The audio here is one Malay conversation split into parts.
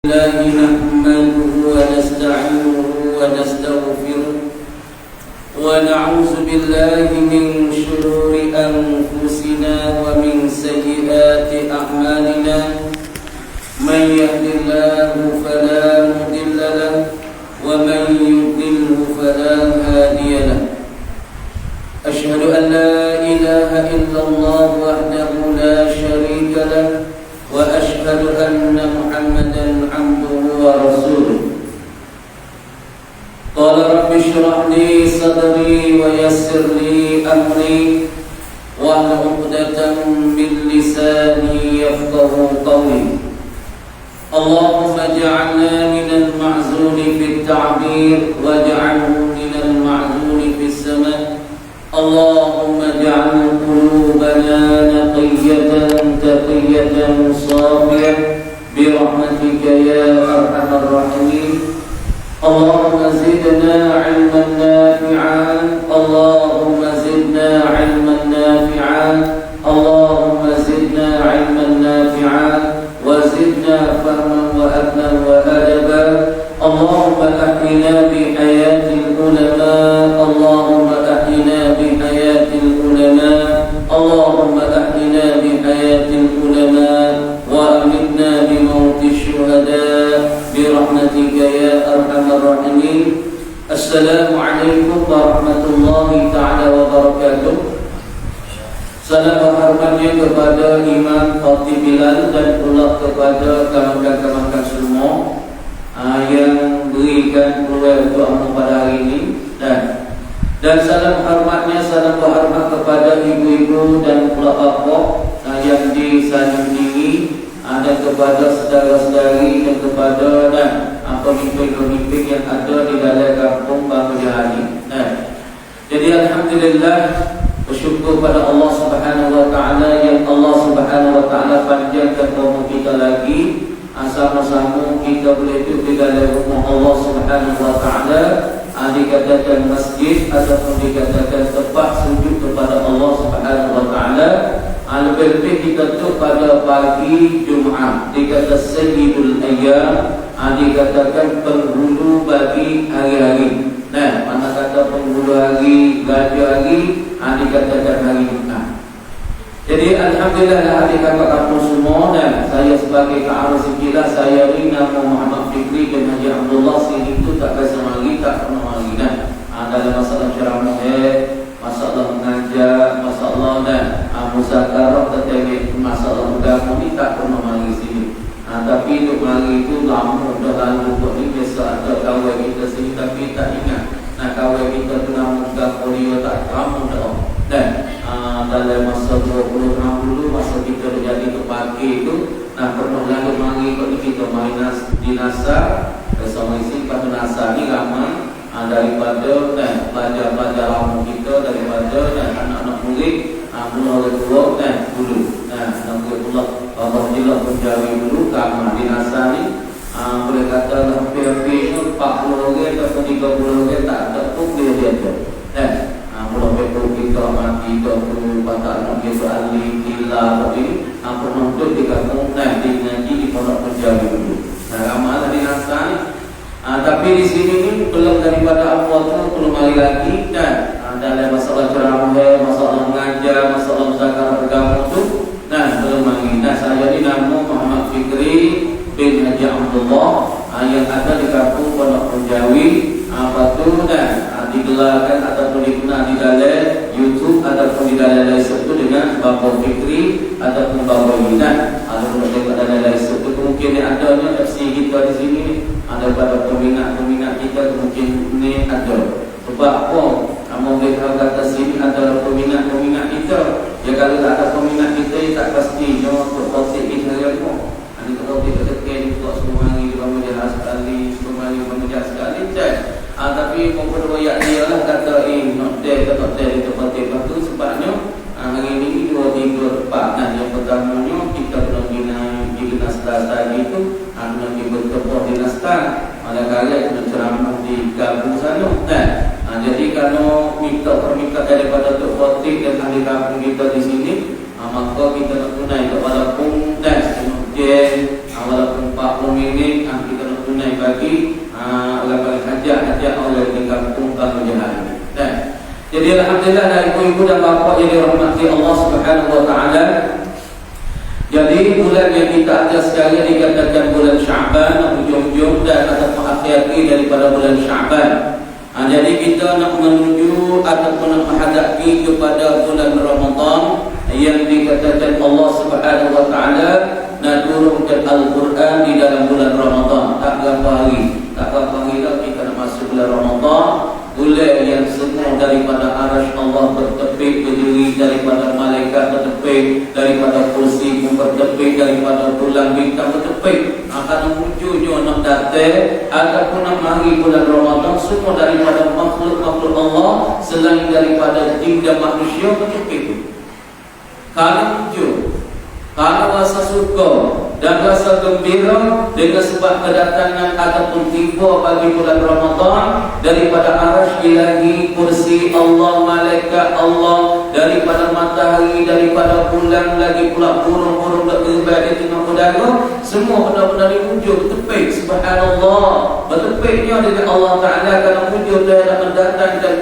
نحمده ونستعينه ونستغفره ونعوذ بالله من شرور أنفسنا ومن سيئات أعمالنا من يهد الله فلا مضل له ومن يضلل فلا هادي له أشهد أن لا إله إلا الله وحده لا شريك له وأشهد أن محمدا عبده ورسوله قال رب اشرح لي صدري ويسر لي أمري واحلل عقدة من لساني يفقه قولي اللهم اجعلنا من المعزول في التعبير واجعله من المعزول في السماء اللهم اجعل قلوبنا نقية تقية صافية برحمتك يا أرحم الراحمين اللهم زدنا علما نافعا اللهم زدنا علما نافعا اللهم زدنا علما نافعا وزدنا فهما وأدبا وأدبا اللهم أحينا بحياة العلماء اللهم أحينا بحياة العلماء اللهم أحينا بحياة العلماء وأمتنا بموت الشهداء برحمتك يا أرحم الراحمين السلام عليكم ورحمة الله تعالى وبركاته. Salam hormatnya kepada Imam Khatib Bilal dan pula kepada kawan-kawan semua yang berikan peluang untuk amal pada hari ini dan salam hormatnya, salam berhormat kepada ibu-ibu dan pula bapa yang di sana sendiri dan kepada saudara-saudari dan kepada pemimpin-pemimpin yang ada di dalam kampung Bangka Jahani. Jadi alhamdulillah, bersyukur pada Allah Subhanahu wa taala yang Allah Subhanahu wa taala panjangkan umur kita lagi, sama-sama kita boleh duduk di dalam rumah Allah Subhanahu wa taala, dikatakan masjid ataupun dikatakan tempat sujud kepada Allah Subhanahu wa taala. Lebih-lebih kita duduk pada pagi Jumaat, dikata Sayyidul Ayyam, dikatakan penghulu bagi hari-hari. Mana kata penghulu hari, raja hari, dikatakan hari Jumaat. Jadi alhamdulillah adik kakak kamu semua, dan saya sebagai kearus sekilas, saya ini nama Muhammad Fikri dan Haji Abdullah sini itu tak biasa mari, tak pernah mari. Dalam masalah ceramah, masalah mengajar, masalah dan muzakarah, tetapi masalah agama ni tak pernah mari sini. Tapi untuk mari itu lama dah lalu kok ni, biasa ada kawan kita sini tapi tak ingat. Kawan kita tu nama Gapolio tak kamu dah. Dan dalam masa 20 tahun dulu, masa kita jadi ke pagi itu, pernah lalu mari kok ni kita main di Nasar bersama isi pada Nasar ni ramai daripada pelajar-pelajar lama kita, daripada anak-anak murid mula kedua dulu. Alhamdulillah Allah Jalla penjari dulu kamar di Nasar ni, boleh kata hampir-hampir 40 orang atau 30 orang tak ada pun dia ada. Mula betul kita mati ke pada anak kita ahli gila tadi, penonton di kampung di ngaji di pondok penjari dulu. Ramai di Nasar ni. Tapi di sini ni belum daripada awal tu belum mari lagi, dan dalam masalah ceramah, masalah mengajar, masalah muzakarah agama tu belum mari. Saya ni nama Muhammad Fikri bin Haji Abdullah yang ada di kampung Pondok Penjawi. Digelarkan ataupun dikenal di dalam YouTube ataupun di dalam live itu dengan Bapak Fikri ataupun Bapak Yinan. Kalau tengok dalam live itu kemungkinan adanya FC kita di sini, ada pada peminat-peminat kita mungkin ni ada. Sebab apa? Mungkin kalau kata sini ada peminat-peminat kita. Ya kalau tak ada peminat kita, tak pasti cuma untuk toksik kita dia pun. Kalau kita tekan untuk semua hari di Bangka Jahani sekali, semua hari Bangka Jahani sekali, tapi mungkin royak dia lah kata not there di tempat tu. Sebabnya hari ini 2-3 tempat. Yang pertamanya kita pernah di Nastar tadi tu, pernah bertemu di Nastar, kali kita ceramah di kampung sana. Jadi kalau minta daripada Tok Khatib dan ahli kampung kita di sini, maka kita nak tunai kepada pun dan walaupun 40 minit lagi lapan hajat Allah di kampung Bahagian. Jadi alhamdulillah dari ibu-ibu dan bapa yang dirahmati Allah Subhanahu wa taala. Jadi bulan yang kita ada sekali dikatakan bulan Sya'ban, hujung-hujung dan ataupun akhir daripada bulan Sya'ban. Jadi kita nak menuju ataupun nak menghadapi kepada bulan Ramadan yang dikatakan Allah Subhanahu wa taala nak turunkan Al-Quran di dalam bulan Ramadan. Tak berapa hari dah kita nak masuk bulan Ramadan. Bulan yang semua daripada arasy Allah bertepik berdiri, daripada malaikat bertepik, daripada kursi pun bertepik, daripada bulan bintang bertepik. Akan munculnya nak datang ataupun nak mari bulan Ramadan, semua daripada makhluk-makhluk Allah selain daripada jin dan manusia bertepik. Kalau muncul, kalau rasa suka dan rasa gembira dengan sebab kedatangan ataupun tiba bagi bulan Ramadan daripada arasy ilahi, kursi Allah, malaikat Allah, daripada matahari, daripada bulan, lagi pula burung-burung berterbang di tengah udara, semua benda-benda ini muncul bertepik. Subhanallah, bertepiknya dengan Allah Ta'ala kerana muncul dan mendatang dan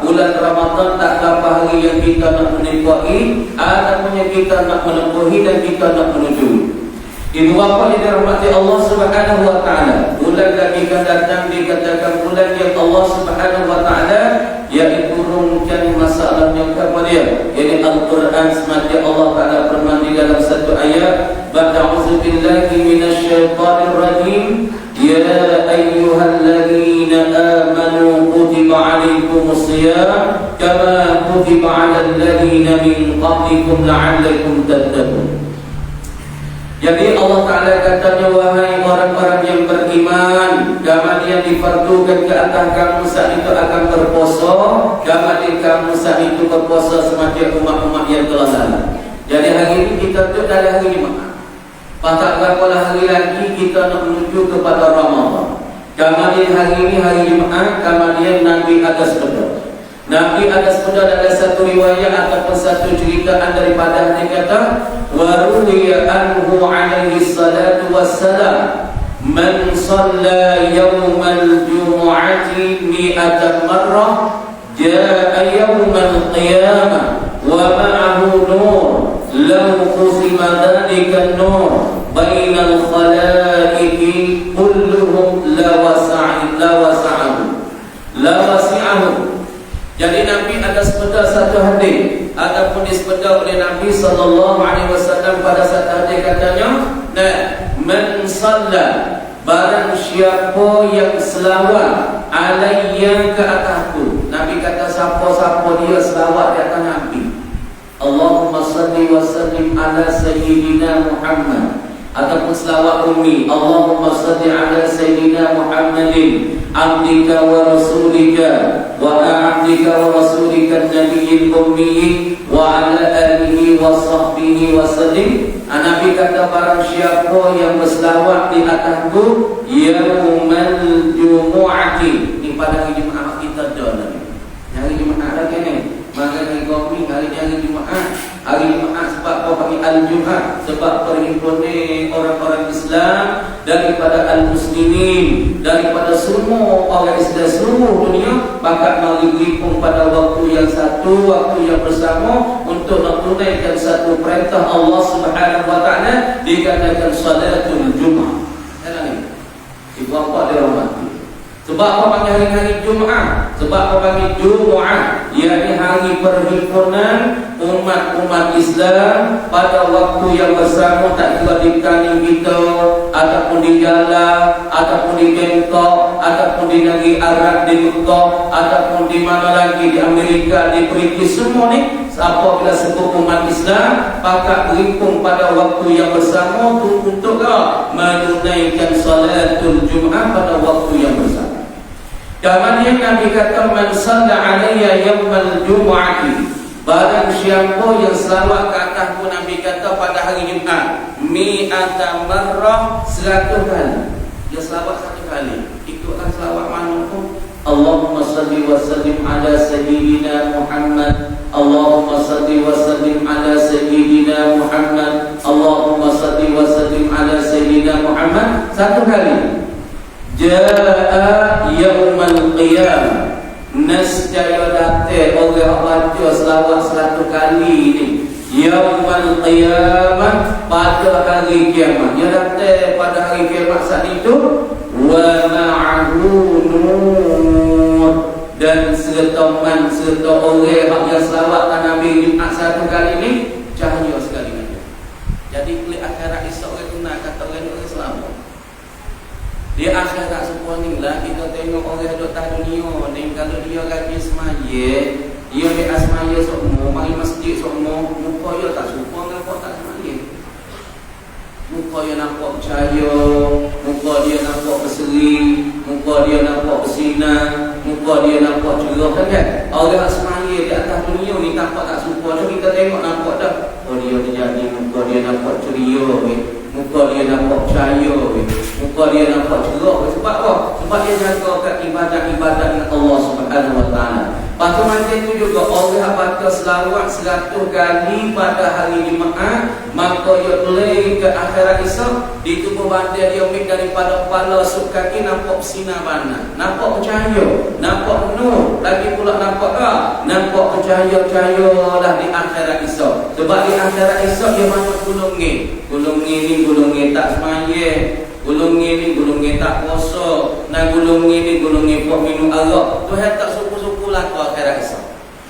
bulan Ramadan. Tak berapa hari yang kita nak menikmati ataupun yang kita nak menempuhi dan kita nak menuju. Ibu bapa yang dirahmati Allah Subhanahu wa taala, bulan lagi akan datang dikatakan bulan yang Allah Subhanahu wa taala yang turunkan masalahnya kepada dia, yakni Al-Quran. Semata Allah Taala firman di dalam satu ayat, ba'da'udzu billahi minasyaitonir rajim, ya ayyuhalladzina amanu kutiba 'alaikumus shiyam kama kutiba 'alal ladzina min qablikum la'allakum tattaqun. Jadi Allah Ta'ala katanya, wahai orang-orang yang beriman, kemudian difardukan ke atas kamu saat itu akan berpuasa, kemudian kamu saat itu berpuasa semacam umat-umat yang telah lalu. Jadi hari ini kita tu adalah hari Jumaat. Tak berapa hari lagi kita nak menuju kepada Ramadan. Kemudian hari ini hari Jumaat, kemudian Nabi ada sepeda. Nabi ada sepeda dalam satu riwayat ataupun satu ceritaan daripada dia kata, wa ruwiya anhu alaihi salatu wassalam, man shalla yawmal jumu'ati mi'atan marrah jaa yawmal qiyamah wa ma'ahu nur law qusima dhalika an-nur bainal khalaiqi kulluhum la wasi'ahu. Jadi Nabi ada sepeda satu hadis ataupun disepeda oleh Nabi sallallahu alaihi wasallam pada satu hadis katanya, man shalla, barang siapa yang selawat alayya ke atasku. Nabi kata siapa-siapa dia selawat di atas Nabi. Allahumma salli wa sallim ala sayyidina Muhammad, ataupun selawat ummi, Allahumma salli ala sayyidina Muhammadin abdika wa rasulika wa abdika wa rasulika nabiyil ummi wa ala alihi wa sahbihi wa sallim. Nabi kata barang siapa yang berselawat di atasku yaumal jumu'ati, ini pada hari Jumaat kita dah. Hari Jumaat lagi ni, maka hari kami hari Jumaat. Hari Jumaat sebab apa panggil Al-Jumaat? Sebab perhimpunan orang-orang Islam daripada Al-Muslimin, daripada semua orang Islam seluruh dunia bakal mari berhimpun pada waktu yang satu, waktu yang bersama untuk menunaikan satu perintah Allah Subhanahu wa taala, dikatakan salatul Jumaat. Kenapa? Ibu bapa dirahmati. Sebab apa panggil hari-hari Jumaat? Sebab apa panggil Jumaat? Yakni hari perhimpunan umat-umat Islam pada waktu yang bersama, tak kira di kaning kita ataupun di jalan ataupun di Bangkok ataupun di negeri Arab, di Mekah ataupun di mana lagi, di Amerika, di British, semua ni apabila sebut umat Islam pakak berhimpun pada waktu yang bersama untuk menunaikan salatul Jumaat pada waktu yang bersama. Kemudian Nabi kata, man shalla alayya yawmal jumu'ati, barang siapa yang selawat ke atasku, Nabi kata pada hari Jumaat, mi'ata marrah, 100 kali. Dia selawat 1 kali. Ikutlah selawat mana pun. Allahumma salli wa sallim ala sayyidina Muhammad, Allahumma salli wa sallim ala sayyidina Muhammad, Allahumma salli wa sallim ala sayyidina Muhammad, 1 kali. Jaa yaumal qiyamah, nescaya datang orang baca selawat 100 kali ni yaumal qiyamah, pada hari kiamat. Dia datang pada hari kiamat saat itu. Wa ma'ahu nur, dan serta orang yang selawat Nabi Jumat 1 kali ni cahaya sekali lagi. Jadi kulit akhirat esok orang kena kata orang selamat. Di akhirat semua ni lah kita tengok orang duduk atas dunia ni, kalau dia lagi semaya, dia ambil semaya semua, mari masjid semua, muka dia tak suka ngapa tak semaya. Muka dia nampak bercahaya, muka dia nampak berseri, muka dia nampak bersinar, muka dia nampak cerah kan? Orang semaya di atas dunia ni nampak tak suka, kita tengok nampak dah. Oh dia jadi muka dia nampak ceria, muka dia nampak bercahaya, muka dia nampak cerah. Sebab apa? Sebab dia jaga kat ibadat-ibadat Allah Subhanahu Wa Taala. Lepas macam itu juga orang baca selawat 100 kali pada hari Jumaat, maka dia boleh ke akhirat esok di tubuh badan dia ambil daripada kepala suk kaki nampak bersinar warna, nampak bercahaya, nampak nur, lagi pula nampak nampak bercahaya-cahaya dah di akhirat esok. Sebab di akhirat esok dia banyak golongan tak semaya, golongan tak puasa, dan golongan buat minum arak. Tuhan tak suku-suku lah ke akhirat esok.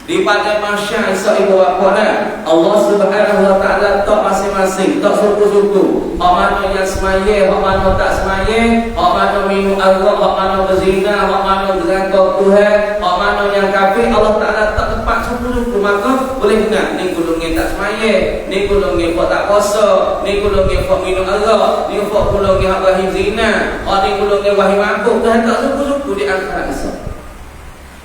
Di pada masyarakat esok ibu bapa dah, Allah Subhanahu Wa Taala tak masing-masing, tak suku-suku. Hak mana yang semaya, hak mana tak semaya, hak mana minum arak, hak mana berzina, hak mana derhaka Tuhan, hak mana yang kafir. Allah Taala tak tempat suku-suku. Maka boleh dengar ni golongan tak semaya, ni golongan buat tak puasa, ni golongan buat minum arak, ni buat golongan hak wahim zina, ni golongan wahim mabuk. Tuhan tak suku-suku di akhirat esok.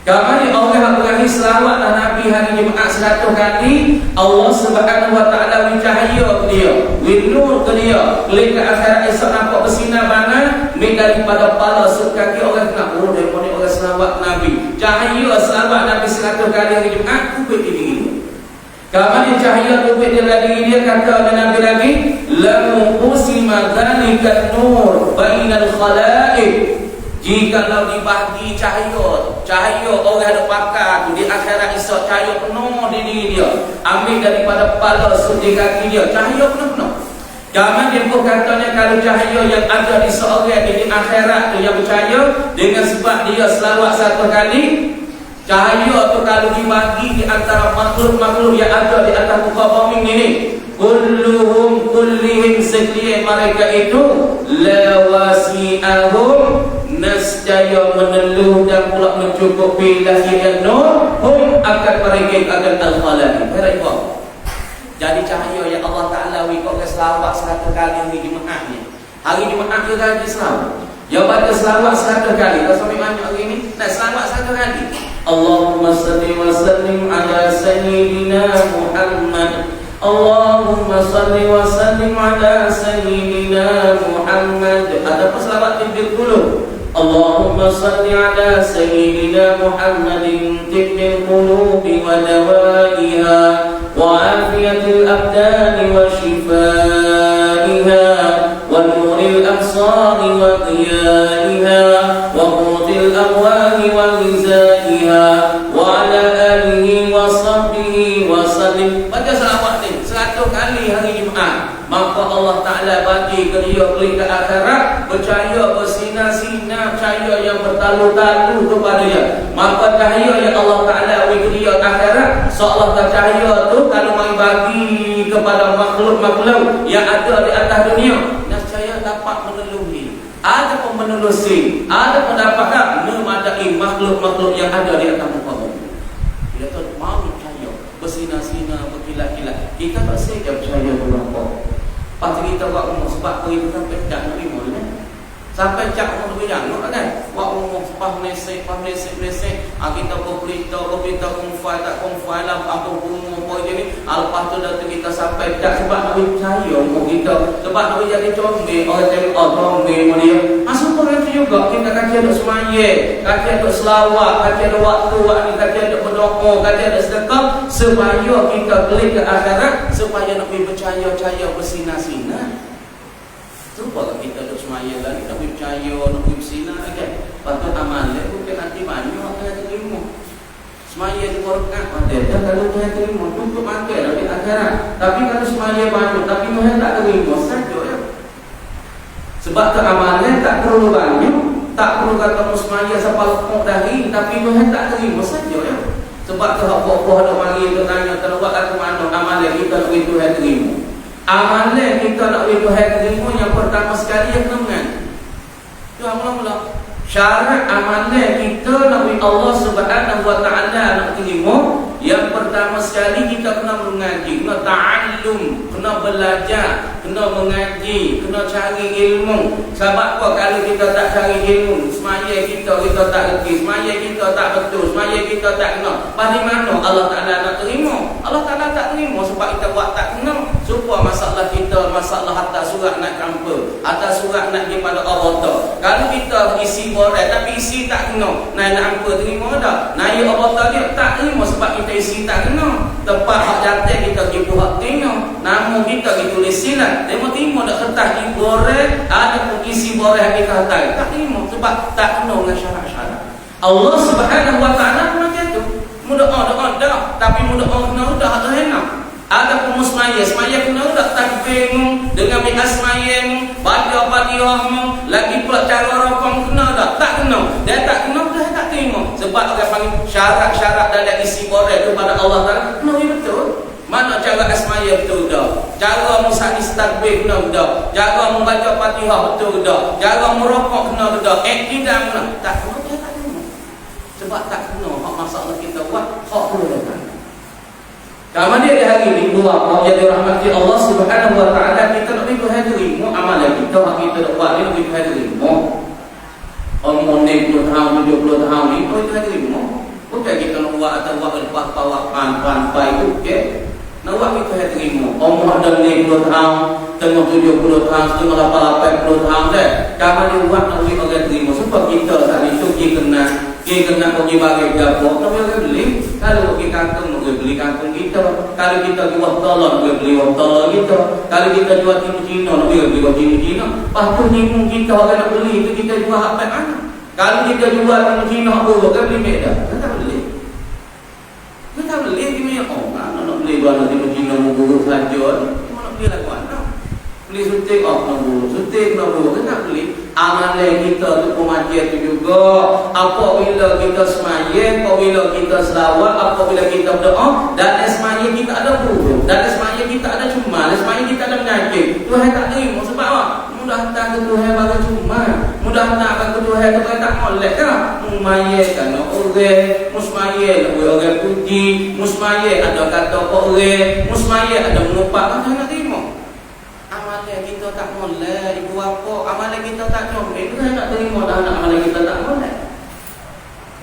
Kamari Allah berakhir selawat Nabi hari Jumaat 100 kali, Allah Subhanahu Wa Taala mencahaya ke dia, winur ke dia, kelih ke akhirat esok nampak bersinar banget, ni daripada kepala suk kaki orang kena dari mana orang selawat Nabi. Cahaya selawat Nabi 100 kali hari Jumaat kubik di diri dia. Kamari cahaya kubik di diri dia, kata Nabi lagi, lam usima dzalika nur bainal khalaiq. Jikalau dibagi cahaya orang ada pakar tu di akhirat esok, cahaya penuh di diri dia, ambil daripada kepala sudi kaki dia, cahaya penuh-penuh. Jangan dia pun katanya kalau cahaya yang ada di seorang di akhirat tu yang bercahaya, dengan sebab dia selawat 1 kali, cahaya tu kalau dibagi di antara makhluk-makhluk yang ada di atas muka bumi ini, kullihim sekalian mereka itu lawasi'ahum, nescaya meneluh dan pula mencukupi lahir nur, hum akan mereka akan al-khalaqi. Jadi cahaya yang Allah Ta'ala wikau ke selawat 100 kali hari Jumaat ni. Hari Jumaat kita lagi selawat. Dia baca selawat 100 kali. Kau sampai banyak hari ni nak selawat 100 kali. Allahumma salli wa sallim ala sayyidina Muhammad. Allahumma salli wa sallim ala sayyidina Muhammad. Ada selawat tibbil qulub. Allahumma salli ala sayyidina Muhammadin tibbil qulubi wa dawaiha wa afiyatil abdani wa shifaiha wa nuril absari wa qiyaiha wa qutil amwali wa ghizaiha wa ala alihi wa sahbihi wa sallim. Baca selawat ni 100 kali hari Jumaat, maka Allah Ta'ala bagi ke dia kelih ke akhirat bercahaya bersinar-sinar, cahaya yang bertalu-talu kepada dia. Maka cahaya yang Allah Ta'ala bagi ke dia akhirat, seolah cahaya tu kalau mai bagi kepada makhluk-makhluk yang ada di atas dunia, nescaya dapat meneluhi, ada pun menelusi, ada pun dapat memadai makhluk-makhluk yang ada di atas muka bumi. Dia tu mau cahaya bersinar-sinar, berkilat-kilat. Kita tak saja percaya berapa. Pasti kita buat umur sebab kita sampai tak nak lima ni. Sampai cak umur lebih jangan kan. Buat umur sepah mesej. Kita berberita kumfai tak kumfai lah apa umur apa je ni. Lepas tu datang kita sampai tak sebab nak percaya umur kita. Sebab nak jadi comel, orang tengok comel dia. Masuk pun itu juga kita kaki ada semaya, kaki ada selawat, kaki ada waktu, kaki ada berdoa, kaki ada sedekah supaya kita kelih ke akhirat, supaya nak percaya bersinar-sinar. Tu kalau kita duk semaya lah, kita percaya percaya, nak pergi bersinar kan. Lepas tu amal dia bukan nanti banyak Tuhan terima. Semaya di rakaat ada dah kalau Tuhan terima cukup makan di akhirat. Tapi kalau semaya banyak tapi Tuhan tak terima saja ya. Sebab tu amalan tak perlu banyak, tak perlu kata semaya sampai lepuk dahi, tapi Tuhan tak terima saja ya. Sebab tu apa-apa ada mari tu tanya terbuat aku mana amalan kita nak Tuhan terima. Amalan kita nak Tuhan terima yang pertama sekali yang mengenai. Tu mula-mula syarat amalan kita nak Allah Subhanahu wa taala nak terima, yang pertama sekali kita kena mengaji, kena ta'allum, kena belajar, kena mengaji, kena cari ilmu. Sebab apa kalau kita tak cari ilmu, semaya kita tak reti, semaya kita tak betul, semaya kita tak kena, pada mana Allah Taala nak terima? Allah Taala tak terima sebab kita buat tak kena. Supaya masalah kita, masalah atas surat nak campur, atas surat nak pergi pada Allah. Kalau kita isi borat tapi isi tak kena, nak apa terima dah? Naik Allah dia tak terima sebab kita isi tak kena. Tempat hak jantai kita pergi buat tengok, nama kita ditulis silat. Dia terima dak kertas di borat, ada pun isi borat kita tak terima sebab tak kena dengan syarat-syarat. Allah Subhanahu wa taala macam tu. Mudah-mudahan dah, tapi mudah-mudahan kena dah atau hendak. Ada pemusmaya, semaya kena tak takbirmu dengan bi'as semayamu, baca fatihahmu, lagi pula cara rokong kena tak kena. Dia tak kena, dia tak terima. Sebab orang panggil syarat-syarat dalam isi borat kepada Allah Ta'ala kena betul. Mana cara asmaya betul dah, cara musahis takbir kena dah, cara membaca fatihah betul dah, cara merokok kena dah, tidak kena. Tak kena, dia tak kena. Sebab tak kena, hak masalah kita buat, hak perlu datang. Kemudian di hari ini dua yang dirahmati Allah Subhanahu wa taala, kita nak Tuhan terima amalan kita, hak kita nak buat ni Tuhan terima. Umur 60 tahun, 70 tahun ni Tuhan terima. Bukan kita nak buat atau buat lepas bawa pan-pan itu okey. Nak buat Tuhan terima. Umur dah 50 tahun, tengah 70 tahun, setengah 80 tahun dah. Kemudian buat nak orang terima. Sebab kita saat itu kita kena pergi bagi gapo, tapi orang beli. Kalau pergi kantong, orang beli kantong kita. Kalau kita jual telur, orang beli telur kita. Kalau kita jual Cina, orang beli Cina. Lepas ni kita orang nak beli itu kita jual apa mana? Kalau kita jual Cina, orang beli beda. Kita beli. Kita beli di mana? Oh, nak beli jual Cina munggu saja. Mana beli lagu mana? Beli suntik, suntik kena bulu, kita beli. Amalan kita tu pengajian tu juga. Apabila kita semayang, apabila kita selawat, apabila kita berdoa, dan semayang kita ada buruk, dan semayang kita ada cuma, dan semayang kita ada mengaji. Tuhan tak terima sebab apa? Mudah hantar ke Tuhan bagi cuma, mudah hantar ke Tuhan Tuhan tak molek kan? Mumayang kan orang, musmayang orang puji, musmayang ada kata orang, musmayang ada mengupak, Tuhan tak terima. Amalan kita tak molek, ibu apa? Amalan kita tak comel, Tuhan nak terima dah amalan kita tak molek.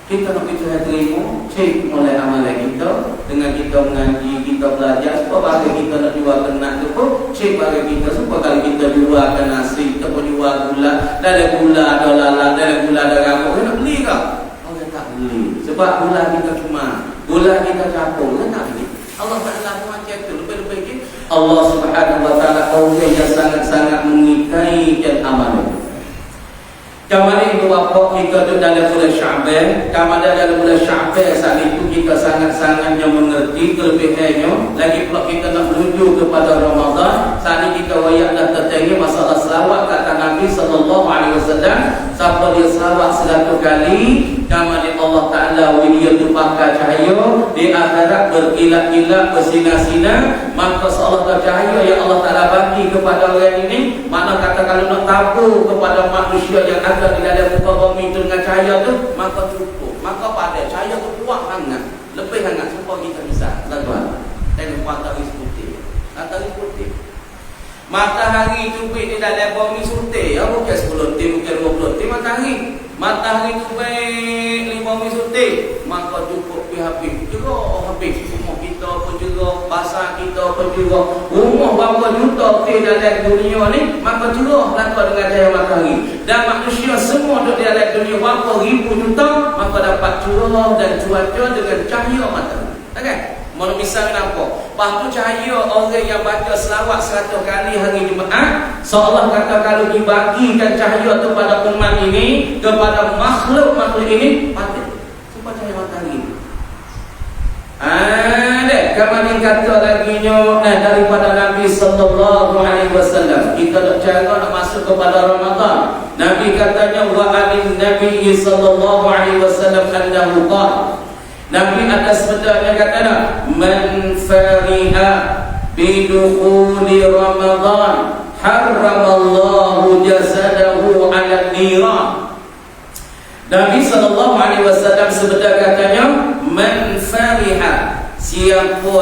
Kita nak Tuhan terima, cek molek amalan kita dengan kita mengaji, kita belajar. Supaya bagi kita nak jual kena tu pun, cek bagi kita supaya kalau kita jualkan nasi, kita pun jual gula, ada gula, ada lalat, ada gula, ada rambut, kita nak beli ke? Orang tak beli. Sebab gula kita cuma, gula kita campur, kita tak beli. Allah Ta'ala macam tu, lebih-lebih kita. Allah Subhanahu wa taala orang yang sangat-sangat mengikaikan amalan. Kemarin ibu bapa kita tu dalam bulan Syaban, kemarin dalam bulan Syaban saat itu kita sangat-sangatnya mengerti kelebihannya. Lagi pula kita nak menuju kepada Ramadan. Saat ini kita wayak dah tertengah masalah selawat kata Nabi sallallahu alaihi wasallam. Siapa dia selawat 100 kali, kemarin Allah Taala dia tu pakai cahaya di akhirat berkilat-kilat bersinar-sinar, maka seolah cahaya yang Allah Taala bagi kepada orang ini, mana kata kalau nak tabur kepada manusia yang ada di dalam muka bumi itu dengan cahaya tu, maka cukup, maka pada cahaya tu kuat sangat, lebih sangat supaya kita bisa tuan-tuan. Tengok matahari putih, matahari putih. Matahari cubit di dalam bumi suntik, ya bukan 10 tim, bukan 20 tim matahari. Matahari cubit di bumi suntik, maka cukup habis. Juga habis semua kita pun juga, bahasa kita pun juga. Rumah berapa juta di dalam dunia ni, maka juga dapat dengan cahaya matahari. Dan manusia semua di dalam dunia berapa ribu juta, maka dapat curah dan cuaca dengan cahaya matahari. Okey? Mau misalnya apa? Lepas tu cahaya orang yang baca selawat 100 kali hari Jumaat, seolah kata kalau dibagikan cahaya tu pada umat ini, kepada makhluk-makhluk ini, mati. Supaya cahaya matahari. Ada kami kata lagi daripada Nabi sallallahu alaihi wasallam. Kita nak cara nak masuk kepada Ramadan. Nabi katanya wa anin Nabi sallallahu alaihi wasallam annahu qala. Nabi atas sebetulnya katanya man fariha bidukhuli Ramadan harramallahu jasadahu 'ala niran. Nabi sallallahu alaihi wasallam sebetulnya katanya man fariha, siapa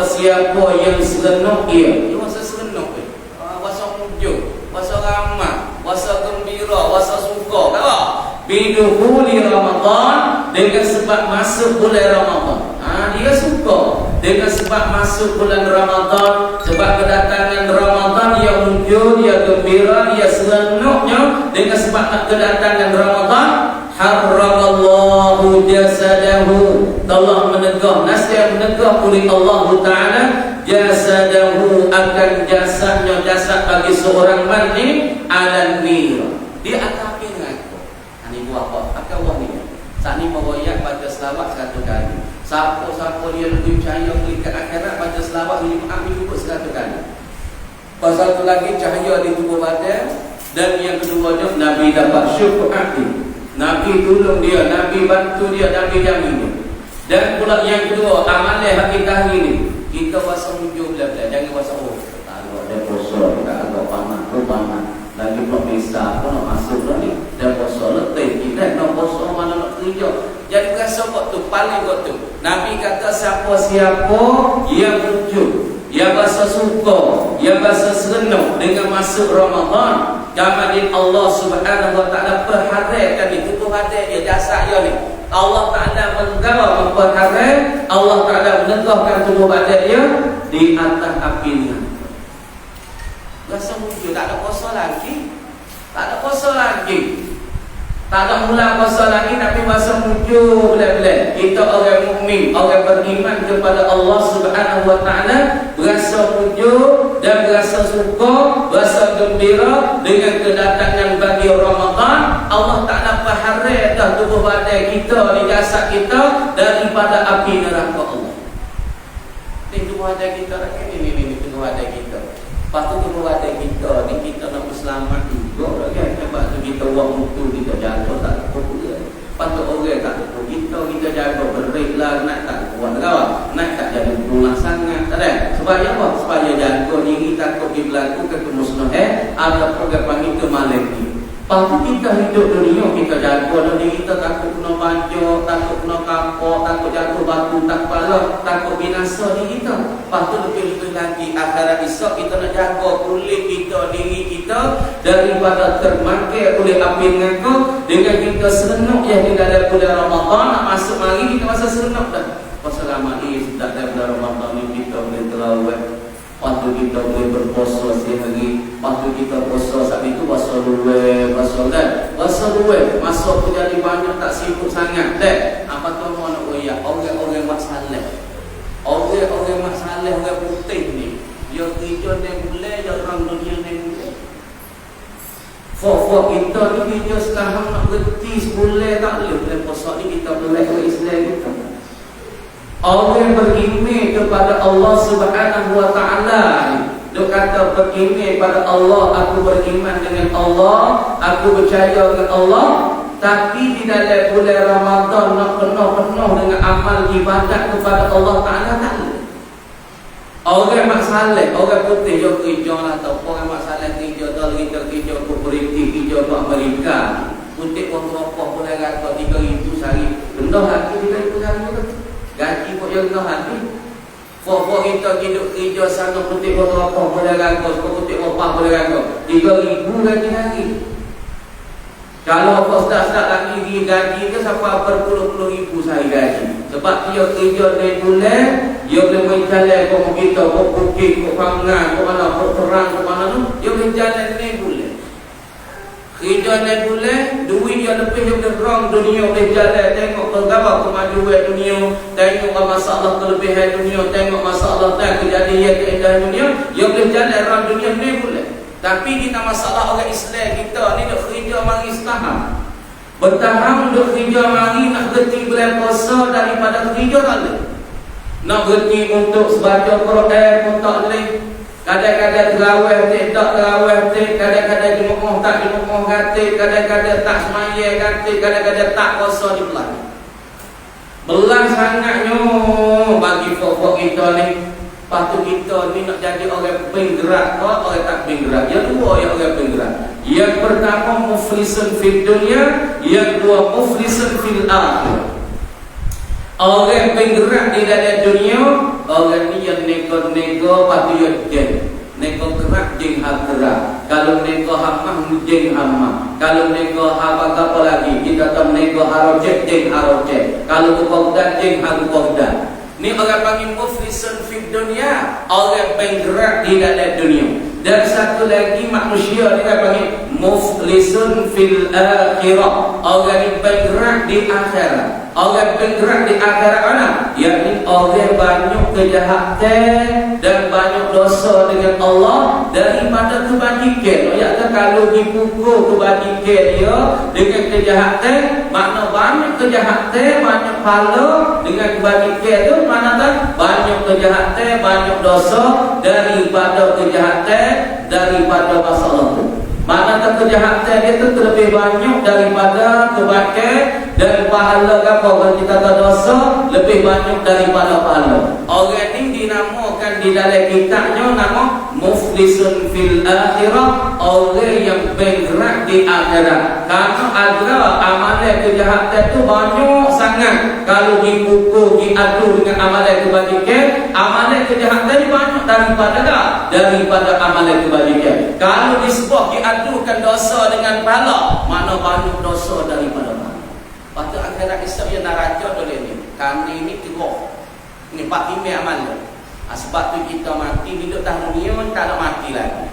yang serenuk dia. Dia masa serenuk dia. Masa mujuk, masa ramah, masa gembira, masa suka. Tak? Bidukhuli Ramadan, dengan sebab masuk bulan Ramadan. Dia suka dengan sebab masuk bulan Ramadan, sebab kedatangan Ramadan dia muncul, dia gembira, dia serenuknya dengan sebab kedatangan Ramadan. Harramallahu jasadahu, Allah menegah, nasihat menegah oleh Allah Ta'ala jasadahu, akan jasadnya, jasad bagi seorang mandi ala nir, di atas api neraka. Ini buat apa? Akan buat ni. Saat ni meroyak baca selawat 100 kali. Siapa-siapa dia lebih percaya ke akhirat, baca selawat ni ambil cukup 100 kali. Pasal tu lagi cahaya di tubuh badan. Dan yang keduanya Nabi dapat syukur hati. Nabi tolong dia, Nabi bantu dia, Nabi jamin dia. Dan pula yang kedua, amalan hakikah ini, kita puasa muncul bila-bila, jangan puasa tak ada puasa, tak ada panas, lagi belum bisa, nak masuk dah ni, dan puasa letih, kita nak puasa mana nak kerja. Jadi rasa waktu paling waktu. Nabi kata siapa-siapa yang muncul, yang rasa suka, yang rasa serenuk dengan masuk Ramadan, Jamalin Allah Subhanahu wa Ta'ala perhatikan itu Tuhan dia jasad dia ni. Allah Ta'ala menegah memperhatikan, Allah Ta'ala menegahkan tubuh badan dia di atas api ni. Rasa muncul, tak ada puasa lagi. Tak ada puasa lagi. Tak ada mula puasa lagi, tapi masa muncul bila-bila. Kita orang mukmin, orang beriman kepada Allah Subhanahu wa Ta'ala, berasa muncul dan berasa suka, berasa gembira dengan kedatangan bagi Ramadan. Allah Ta'ala berharap dah tubuh badan kita, di jasad kita daripada api neraka Allah. Ini tubuh badan kita, ini tubuh badan kita. Lepas tu tubuh badan kita ni, kita nak berselamat juga kan. Sebab tu kita buat mutu, kita jaga tak kuat. Lepas tu orang tak kuat, kita jaga beriklah, nak tak kuat kawan, nak tak jadi bunga sangat, tak ada. Sebab apa? Supaya jaga diri, takut dia berlaku ketemu musnah ada program panggil ke malam ni. Lepas tu kita hidup dunia, kita jaga diri kita, takut kena banjir, takut kena kapok, takut jatuh batu, tak kepala, takut binasa diri kita. Lepas tu lebih-lebih lagi akhirat esok kita nak jaga kulit kita, diri kita daripada termakan oleh api neraka. Dengan kita serenuk yang di dalam bulan Ramadan, nak masuk mari kita masa serenuk dah. Pasal lama ni sudah dalam bulan Ramadan ni kita boleh terawih. Lepas tu kita boleh berpuasa sehari. Lepas tu kita puasa saat itu puasa luwe, puasa luwe. Masa tu jadi banyak tak sibuk sangat. Apa tu mau nak royak? Orang-orang mak saleh. Orang-orang mak saleh, orang putih ni. Dia kerja dia boleh, dia orang dunia dia boleh. Fok kita ni dia sekarang nak berhenti sebulan tak boleh. Bila puasa ni kita boleh ke Islam kita. Orang bergimik kepada Allah Subhanahu wa Ta'ala. Dia kata bergimik pada Allah, aku beriman dengan Allah, aku percaya dengan Allah. Tapi di dalam bulan Ramadan nak penuh-penuh dengan amal ibadat kepada Allah Ta'ala tak boleh. Orang mak saleh, orang putih dia kerja lah tau. Orang mak saleh kerja dah kita kerja kooperatif, kerja ke Amerika. Putih pun berapa boleh kata 3,000 sehari. Rendah hati 3,000 sehari tu. Gaji pun yang rendah hati. Fok kita hidup kerja sana putih pun berapa boleh kata. Putih berapa boleh kata. 3,000 gaji hari. Kalau sedap-sedap lagi di gaji ke sampai berpuluh-puluh ribu sehari gaji. Sebab dia kerja dari bulan, dia boleh menjalan ke kita, ke bukit, ke pangan, ke mana, ke perang, ke mana tu, dia boleh jalan dari bulan. Kerja dari bulan, duit dia lebih, dia boleh orang dunia boleh jalan tengok perkara kemajuan dunia, tengok masalah kelebihan dunia, tengok masalah dan kejadian keindahan dunia, dia boleh jalan orang dunia ni boleh. Tapi kita masalah orang Islam kita ni nak kerja mari setahun. Bertahan duk kerja mari nak berhenti bulan puasa daripada kerja tak boleh. Nak berhenti untuk baca Quran pun tak boleh. Kadang-kadang terawih tak terawih, kadang-kadang jemaah tak jemaah kata, kadang-kadang tak semaya kata, kadang-kadang tak puasa di bulan. Belah sangatnya bagi pokok kita ni. Patut kita ni nak jadi orang penggerak ke orang tak penggerak. Yang dua yang orang penggerak. Yang pertama muflisun fid dunya, yang dua muflisun fil akhirah. Orang penggerak di dalam dunia, orang ni yang nego-nego patut yang nego gerak jeng gerak. Kalau nego hamah jeng hamah. Kalau nego apa lagi, kita tahu nego harojek jeng harojek. Kalau bukan jeng bukan. Ni orang panggil muflisun fid dunya, orang penggerak di dalam dunia. Dan satu lagi manusia ni dia panggil muflisun fil akhirah, orang yang penggerak di akhirat. Orang penggerak di akhirat mana? Yakni orang banyak kejahatan dan banyak dosa dengan Allah daripada kebajikan. Iaitu kalau dipukul kebajikan dia dengan kejahatan, makna banyak kejahatan, banyak pahala. Dengan kebajikan itu mana tak? Banyak kejahatan, banyak dosa daripada kejahatan, daripada masalah itu. Mana tak kejahatan dia itu lebih banyak daripada kebaikan, dan pahala kalau kita tak dosa lebih banyak daripada pahala. Orang ini dinamakan di dalam kitabnya nama muflisun fil akhirah, orang yang bergerak di akhirat. Karena ada amalan kejahatan itu banyak sangat. Kalau dipukul, diadu dengan amalan kebajikan, amalan kejahatan ini banyak daripada amalan kebajikan. Kalau disebut diadukan dosa dengan pahala, mana banyak dosa daripada pahala. Patut akhirat esok yang neraka boleh ni. Kami ni teruk. Ni pak ime amal. Sebab tu kita mati hidup tahun dunia tak nak mati lagi.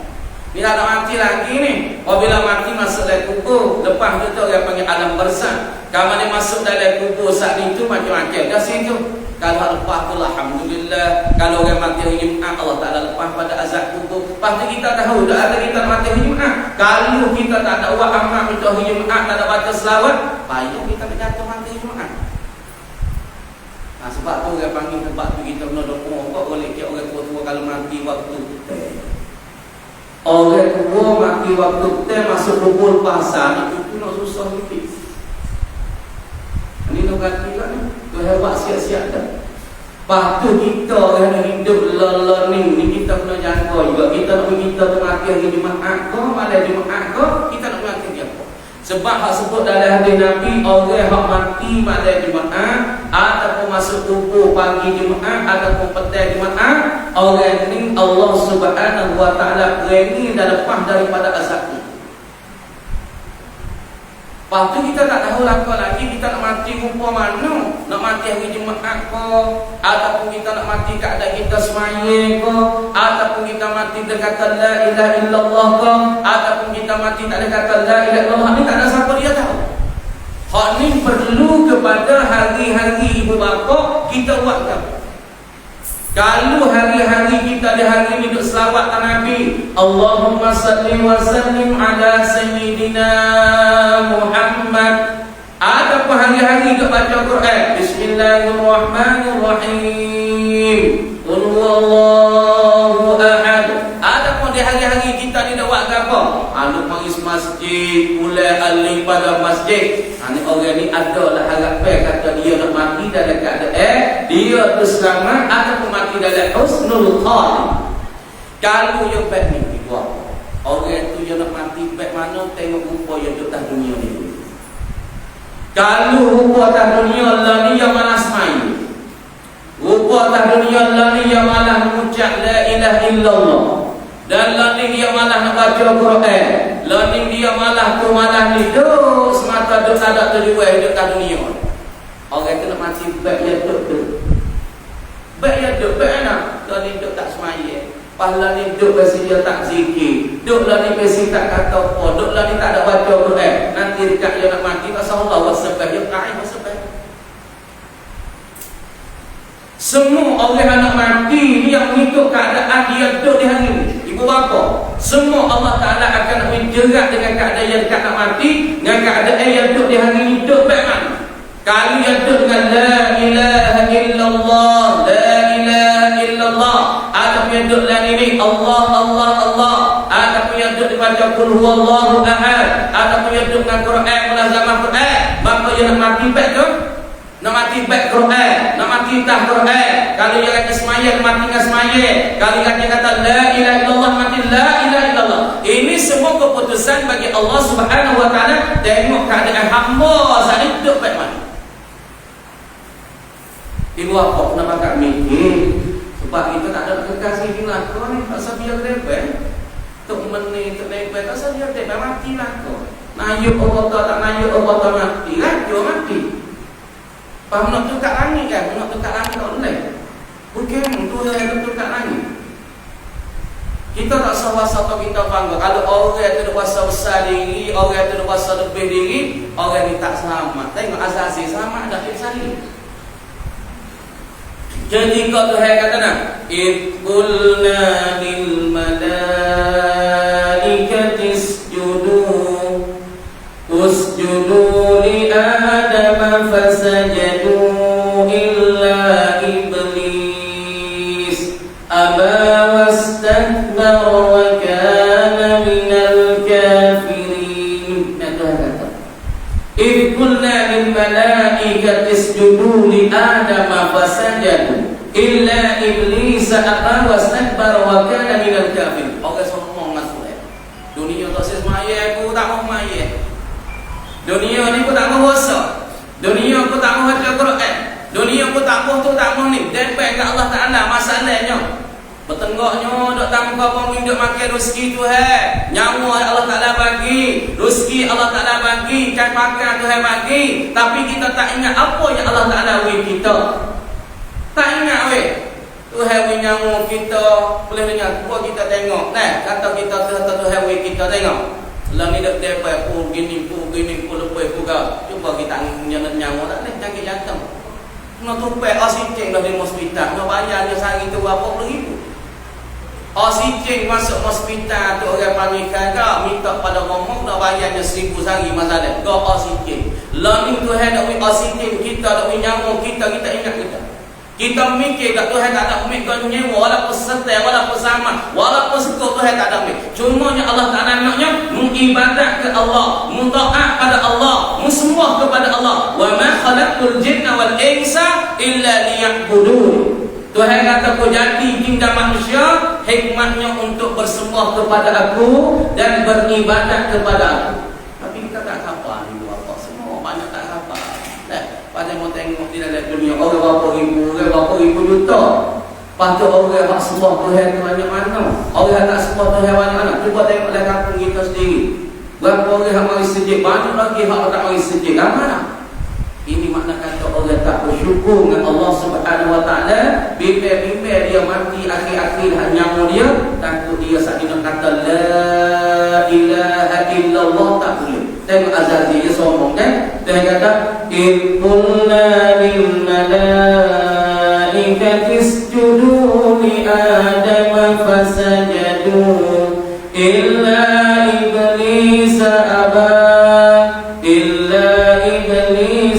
Ni tak nak mati lagi ni. Apabila mati masuk dalam kubur, lepas tu orang panggil alam barzakh. Kalau dia masuk dalam kubur saat itu macam-macam dah situ. Kalau lepas tu alhamdulillah. Kalau orang mati hari Jumaat, Allah Taala lepas pada azab kubur. Lepas tu kita tahu dah ada kita mati hari Jumaat. Kalau kita tak ada buat amal untuk hari Jumaat, tak ada baca selawat, payah kita berjatuh mati hari Jumaat. Sebab tu orang panggil tempat tu kita kena doa kok boleh ke orang tua kalau mati waktu orang tua mati waktu masuk kubur pasal itu nak susah sikit. Ini nak kata ni tu hebat siap-siap dah. Patu kita yang hidup learning ni kita kena jaga juga. Kita nak kita tu mati hari Jumaat ke malam Jumaat ke, kita nak mati dia apa? Sebab hak sebut dalam hadis Nabi, orang hak mati malam Jumaat ataupun masuk kubur pagi Jumaat ataupun petang Jumaat, orang ni Allah Subhanahu wa taala berani dan lepas daripada azab. Lepas tu kita tak tahu apa lagi, kita nak mati rupa mana. Nak mati hari Jumaat ke, ataupun kita nak mati keadaan kita semaya ke, ataupun kita mati dengan kata la ilaha illallah ke, ataupun kita mati tak ada kata la ilaha illallah. Ni tak ada siapa dia tahu. Hak ni perlu kepada hari-hari ibu bapa kita buat apa. Kalau hari-hari kita di hari ini duduk selawat Nabi, Allahumma salli wa sallim ala sayyidina Muhammad. Ataupun hari-hari duduk baca Quran, Bismillahirrahmanirrahim, Qul huwallahu ahad. Ataupun di hari-hari kita ni nak buat apa? Anu pangis masjid, mulai alim pada masjid. Ini orang ni adalah harapan kata dia nak mati dalam keadaan dia terselamat ataupun mati dalam husnul khatimah. Kalau yang baik ni buat orang tu yang nak mati baik mana, tengok rupa yang duduk atas dunia ni. Kalau rupa atas dunia lah ni yang malas main, rupa atas dunia lah ni yang malas mengucap la ilaha illallah, dan lah ni dia malah nak baca Quran, lah ni dia malah tu malah ni duk semata duk tak ada tujuan hidup kat dunia. Orang tu nak mati baik dia duk baik dia duk baik nak, lah ni duk tak semaya, pahala ni duk besi dia tak zikir, duk lah ni besi tak kata apa, duk lah ni tak ada baca Quran. Nanti dekat dia nak mati tak sallallahu alaihi wasallam dia kain wasallam. Semua orang anak mati ni yang mengikut keadaan dia duduk di hari ini. Ibu bapa, semua Allah Ta'ala akan menjerat dengan keadaan yang dekat nak mati, dengan keadaan yang duduk di hari ini duduk baik mana. Kali yang duduk dengan la ilaha illallah, la ilaha illallah. Ada yang duduk dalam ini Allah, Allah, Allah. Ada yang duduk dibaca qul huwallahu ahad. Ada yang duduk dengan Quran, mulazamah Quran. Maka dia nak mati baik tu. Nak mati baik Quran, nak mati tah Quran. Kalau dia kata semaya, mati dengan semaya. Kalau dia kata la ilaha illallah, mati la ilaha illallah. Ini semua keputusan bagi Allah Subhanahu wa taala. Tengok keadaan hamba saat ini duduk baik mana. Ibu apa kenapa tak mikir? Sebab kita tak ada kekasih ni lah. Kau ni tak sabiar lebar. Tok menit, tok lebar, tak sabiar lebar, matilah kau. Nayuk Allah tak nayuk Allah tak mati. Raja mati. Faham nak tukar langit kan? Nak tukar langit tak boleh. Bukan tu yang tukar langit. Kita tak sawasa atau kita bangga. Kalau orang yang terkuasa besar diri, orang yang terkuasa lebih diri, orang ni tak selamat. Tengok asasi selamat ada di sini. Jadi kau Tuhan kata nak Qulna lil malaikati usjudu li Adam fasajadu illa iblis aba wastakbara wa kana minal kafirin. Nah Tuhan kata Qulna lil malaikati isjudu li Adam fasajadu illa iblis aba wastakbara wa kana minal kafirin. Orang semua masuk dunia tak semaya aku tak mau maya. Dunia ni aku tak mau puasa. Dunia aku tak mau baca Quran. Dunia aku tak mau tu tak mau ni. Depan kat Allah Taala masalahnya. Bertenggaknya dok tanpa pun dok makan rezeki Tuhan. Nyawa Allah Taala bagi, rezeki Allah Taala bagi, kan makan Tuhan bagi, tapi kita tak ingat apa yang Allah Taala bagi kita. Tak ingat weh. Tuhan bagi nyawa kita, boleh dengar buat kita tengok. Nah, kata kita Tuhan bagi kita tengok. Lah ni dak depa gini lepas juga. Cuba kita nyawa tak leh sakit jantung. Nak tupai oksigen dah di hospital, nak bayarnya sehari tu berapa ribu. Oksigen masuk hospital tu orang panikan ke minta pada ngomong nak bayarnya 1000 sehari masalah. Go oksigen. Lah ni Tuhan nak bagi oksigen kita, nak bagi nyawa kita ingat kita. Kita mikir kat Tuhan tak ada umik kau nyewa walaupun setel, walaupun sama, walaupun sekut Tuhan tak ada umik. Cumanya Allah Ta'ala naknya mengibadat ke Allah, mentaat pada Allah, semua kepada Allah. Wa ma khalaqtul jinna wal insa illa liya'budun. Tuhan kata kau jadi jin dan manusia hikmahnya untuk bersemua kepada aku dan beribadat kepada aku. Tapi kita tak hafal ni apa semua banyak tak hafal. Pada mau tengok di dalam dunia orang berapa ribu juta. Patut orang yang semua Tuhan banyak mana? Orang yang tak semua Tuhan banyak mana? Cuba tengok dalam kampung kita sendiri. Berapa orang yang mari sejid, banyak lagi yang tak mari sejid. Mana? Ini makna kata orang tak bersyukur dengan Allah Subhanahu Wa Taala. Bimbel dia mati akhir-akhir nyawa dia, takut dia saat dia kata la ilaha illallah tak boleh. Tengok Azazi dia sombong kan? Dia kata Qulna lil malaikati isjudu li Adam fasajadu illa iblis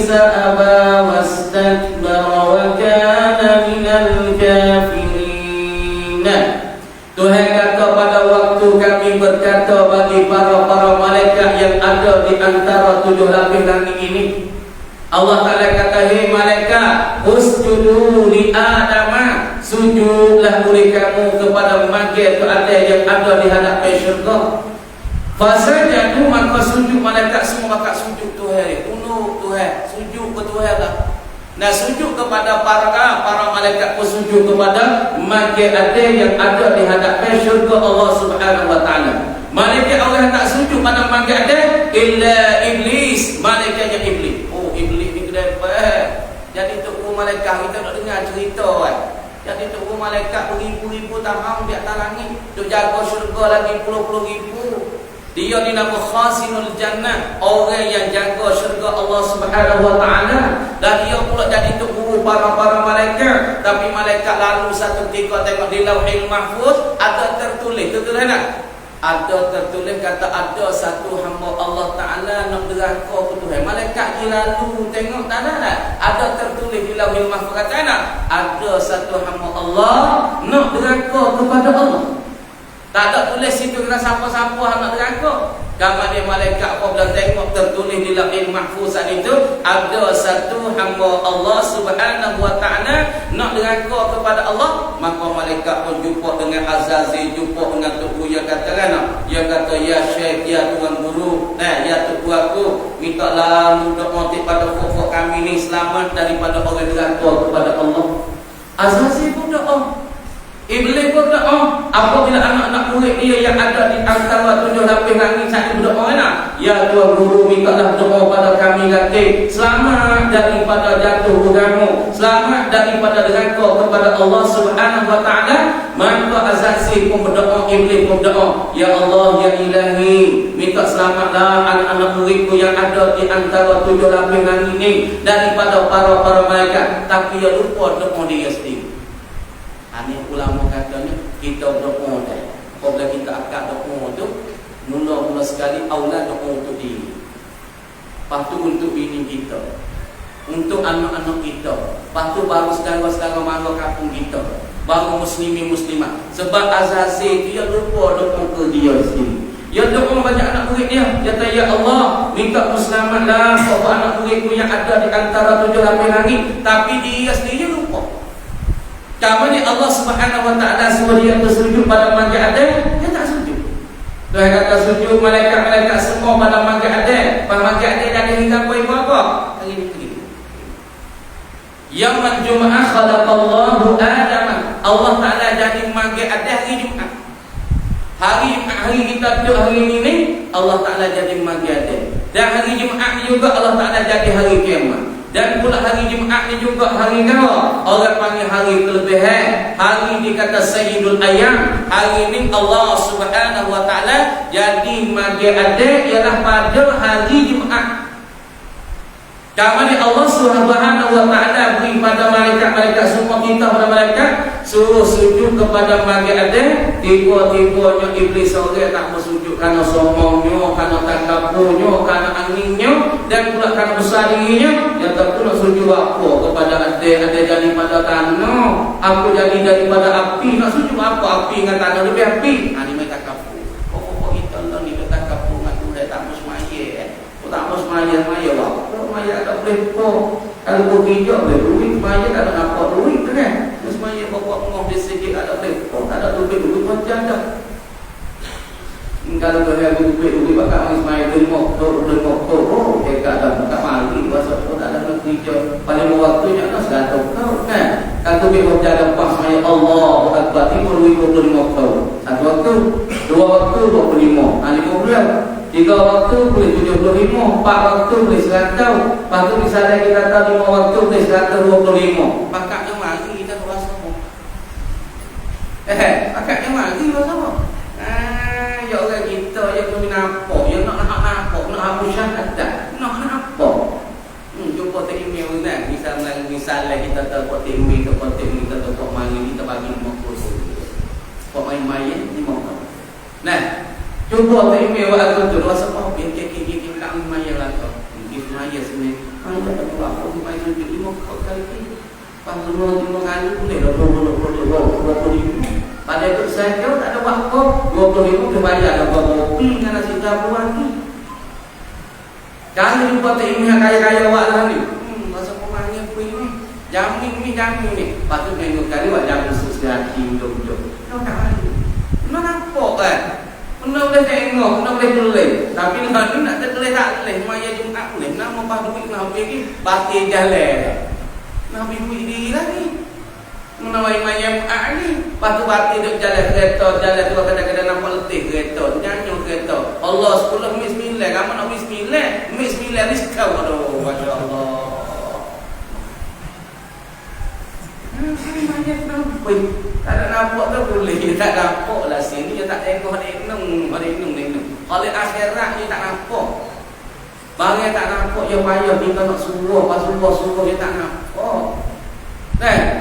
aba wastakbara wa kana minal kafirin. Tuhan kata pada waktu kami berkata bagi para malaikat yang ada di antara 7 lapis langit ini, Allah Ta'ala kata, hei malaikat, usjudu li Adam, sujudlah oleh kamu kepada magnet ada yang ada di hadapan syurga. Fasajadu, maka sujud malaikat semua maka sujud Tuhan. Tunduk Tuhan, sujud ke Tuhan lah. Nah, sujud kepada para malaikat pun sujud kepada magnet ada yang ada di hadapan syurga Allah Subhanahu Wa Taala. Malaikat orang tak sujud pada magnet ada illa iblis, malaikatnya iblis. Oh, iblis ni kedai jadi tu malaikat kita nak dengar cerita kan. Jadi tu malaikat beribu-ribu tahun di atas langit, duk jaga syurga lagi puluh-puluh ribu. Dia dinamakan khasinul jannah, orang yang jaga syurga Allah Subhanahu wa taala, dan dia pula jadi tok guru para malaikat. Tapi malaikat lalu satu ketika tengok di Lauhil Mahfuz ada tertulis, betul tak? Ada tertulis kata ada satu hamba Allah Ta'ala nak deraka ke Tuhan. Malaikat dia lalu tengok tak ada tertulis di Lauhil Mahfuz kata nak ada satu hamba Allah nak deraka kepada Allah. Tak ada tulis situ kena siapa-siapa nak deraka. Gambar dia malaikat apabila tengok tertulis di Lauhil Mahfuz itu ada satu hamba Allah Subhanahu wa taala nak deraka kepada Allah, maka malaikat pun jumpa dengan Azazil, jumpa dengan Tok Guru yang kata kan, yang kata ya Syekh, ya Tuan Guru, ya Tok Guru aku, mintalah doa pada pokok kami ni selamat daripada orang deraka kepada Allah. Azazil pun doa, Iblis pun doa. Apabila anak-anak murid dia yang ada di antara 7 lapis langit satu berdoa nak, ya Tuan Guru, mintalah doa pada kami kata selamat daripada jatuh agama, selamat daripada deraka kepada Allah Subhanahu wa taala. Maka Azazil pun berdoa, Iblis pun berdoa, ya Allah, ya Ilahi, minta selamatlah anak-anak muridku yang ada di antara 7 lapis langit ini daripada para malaikat. Tapi dia lupa doa dia sendiri. Ini ulama katanya kita doa dah. Apabila kita akad doa tu, mula-mula sekali awal doa untuk diri. Lepas tu untuk bini kita, untuk anak-anak kita. Lepas tu baru segala-segala mara kampung kita, baru muslimin muslimat. Sebab Azazil dia lupa doa ke dia sendiri. Dia doa banyak anak murid dia. Dia kata, ya Allah, minta selamatlah kepada anak muridku yang ada di antara 7 lapis langit. Tapi dia sendiri lupa. Kamarnya Allah Subhanahu wa taala suruh dia bersujud pada Masjid Adam, dia tak sujud. Tuhan kata sujud malaikat-malaikat semua pada Masjid Adam. Pada Masjid Adam ada hingga apa? Hari ni. Yaumul Jumu'ah khalaqallahu Adam. Allah Taala jadi Masjid Adam hari Jumaat. Hari Jumaat hari kita duduk hari ini Allah Taala jadi Masjid Adam. Dan hari Jumaat juga Allah Taala jadi hari kiamat. Dan pula hari Jumaat ni juga hari apa? Orang panggil hari kelebihan. Hari dikata Sayyidul Ayyam. Hari ni Allah Subhanahu wa taala jadi Masjid Adam ialah pada hari Jumaat. Kamane Allah Subhanahu wa taala beri pada malaikat-malaikat semua kita pada malaikat suruh sujud kepada Masjid Adam. Tiba-tibanya iblis orang tak bersujud kerana sombongnya, kerana takaburnya, kerana anginnya dan pula kerana besar dirinya. Dia tak pula sujud apa kepada Adam. Ada jadi pada tanah, aku jadi daripada api. Nak sujud apa? Api dengan tanah lebih api. Ini mereka takabur. Pokok kita lah ni kita takabur dengan Tuhan tak bersemaya. Tak bersemaya waktu maya tak boleh po. Kalau berhijau boleh duit, maya tak ada nampak duit kan. Semaya bawa ngomong di segi ada boleh po, tak ada duit macam dah. Kalau boleh duit bakal semaya tengok dia kata tak mari pasal tak ada hijau. Paling waktunya nak segatau kau kan. Kalau duit macam ada pas maya Allah Akbar 25 tahun. Satu waktu, 2 waktu 25, 50. 3 waktu boleh 75, 4 waktu boleh 100. Lepas tu misalnya kita tahu 5 waktu boleh 125. Pakaknya mari kita berasa apa? Pakaknya mari berasa apa? Ya orang kita yang boleh nampak, yang nak nampak, nak hapus syahadat, nak nampak. Jumpa tak email kan? Misalnya kita tahu buat email, kita tahu buat mari, kita bagi 50. Buat main-main 50. Nah, cuba tak email aku tu rasa apa kiki tak maya lah kau. Kiki maya sini. Maya tak tahu apa maya tu 5 kali. Pas 5 kali boleh 20. Pada itu saya kau tak ada apa 25 dia bayar apa kopi dengan nasi campur lagi. Jangan lupa tak email kaya-kaya awak lah ni. Masa pemanya kuih ni. Jamin ni. Patut minggu kali awak jamin susah hidup. Kau tak ada. Nampak kan? Kena boleh tengok, kena boleh tulis. Tapi nak tertulis tak tulis. Maya Jumaat boleh. Nama apa duit nak pergi batin jalan. Nak pergi duit diri lagi. Menawai Maya Jumaat ni. Lepas tu batin duduk jalan kereta. Jalan tu kadang-kadang nampak letih kereta. Nyanyi kereta. Allah 10 bismillah. Kamu nak bismillah? Bismillah ni sekau. Aduh, Masya Allah. Maya kenapa? Tak ada nampak tu boleh. Dia tak nampak lah sini. Dia tak tengok hari enung. Kalau akhirat dia tak nampak. Barang tak nampak nampak yang payah kita nak suruh, suruh dia tak nampak.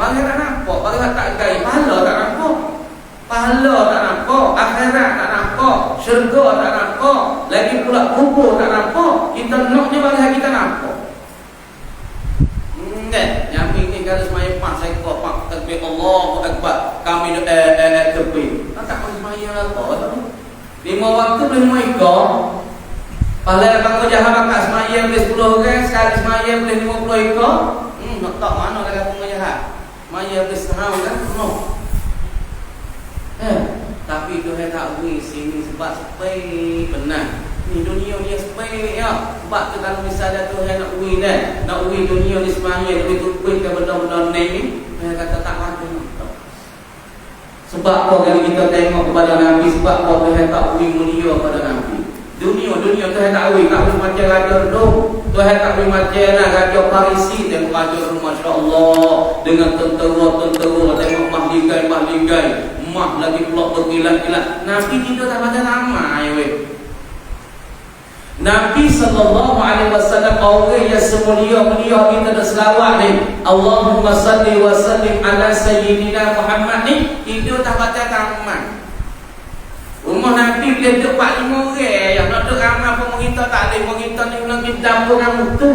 Bagi tak nampak, bagi tak gaya, pahala tak nampak. Pahala tak nampak, akhirat tak nampak, syurga tak nampak, lagi pula kubur tak nampak. Kita nak je bagi kita nampak. Yang ini kalau semaya pak saya kau pak takbir Allahu Akbar, kami takbir. Tak boleh semaya lah kau. 5 waktu boleh semua ikut. Pahala bang jahat bakal semaya boleh 10 orang, sekali semaya boleh 50 ikut. Nak tak mana dah kata jahat. Semaya boleh setengah kan? No. Tapi Tuhan tak beri sini sebab supaya benar. Ni dunia dia supaya ya. Sebab tu kalau misalnya Tuhan nak beri dah, nak beri dunia ni semaya, nak beri tukui ke benda-benda ni, Tuhan kata tak ada. Sebab apa kalau kita tengok kepada Nabi, sebab apa Tuhan tak beri mulia kepada Nabi. Dunia Tuhan tak beri, tak beri macam raja Rom. Tuhan tak beri macam raja Parisi. Tengok raja Rom, Masya Allah, dengan tentera, tengok mahligai, mah lagi pula berkilat-kilat. Nabi kita tak baca nama weh. Nabi SAW orang yang semulia-mulia kita dah selawat ni, Allahumma salli wa sallim ala sayyidina Muhammad ni, kita tak baca tamat. Rumah Nabi dia duduk 4-5 orang yang nak duduk ramai pun kita tak ada. Kita ni nak pergi dapur kamu tu.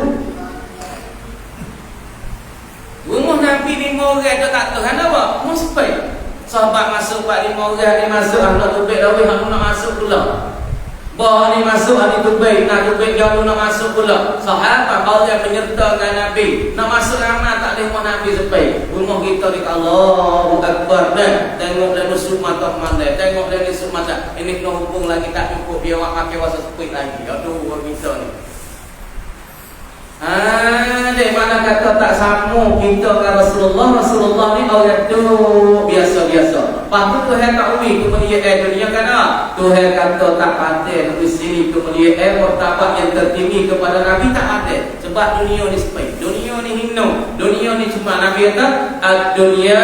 Rumah Nabi 5 orang tu tak tahu kan apa? Musbih. Sahabat masuk 4-5 orang ni masuk, nak tubik dah weh, nak masuk pula. Bahawa ni masuk, ni tubik, nak tubik jauh nak masuk pula. Sahabat orang penyerta dengan Nabi, nak masuk ramai tak ada rumah Nabi sepi. Rumah kita ni Allahu Akbar dah. Tengok dari musuh mata mandai, tengok dari musuh mata. Ini kena hubung lagi tak cukup, dia awak pakai wasa sepi lagi. Aduh, orang kita ni. Dek mana kata tak sama kita dengan Rasulullah ni orang tu biasa-biasa. Lepas tu Tuhan tak ui kemuliaan dunia kan? Tuhan kata tak ada di sini kemuliaan martabat yang tertinggi kepada Nabi tak ada. Sebab dunia ni sepi, dunia ni hina, dunia ni cuma Nabi kata ad-dunya.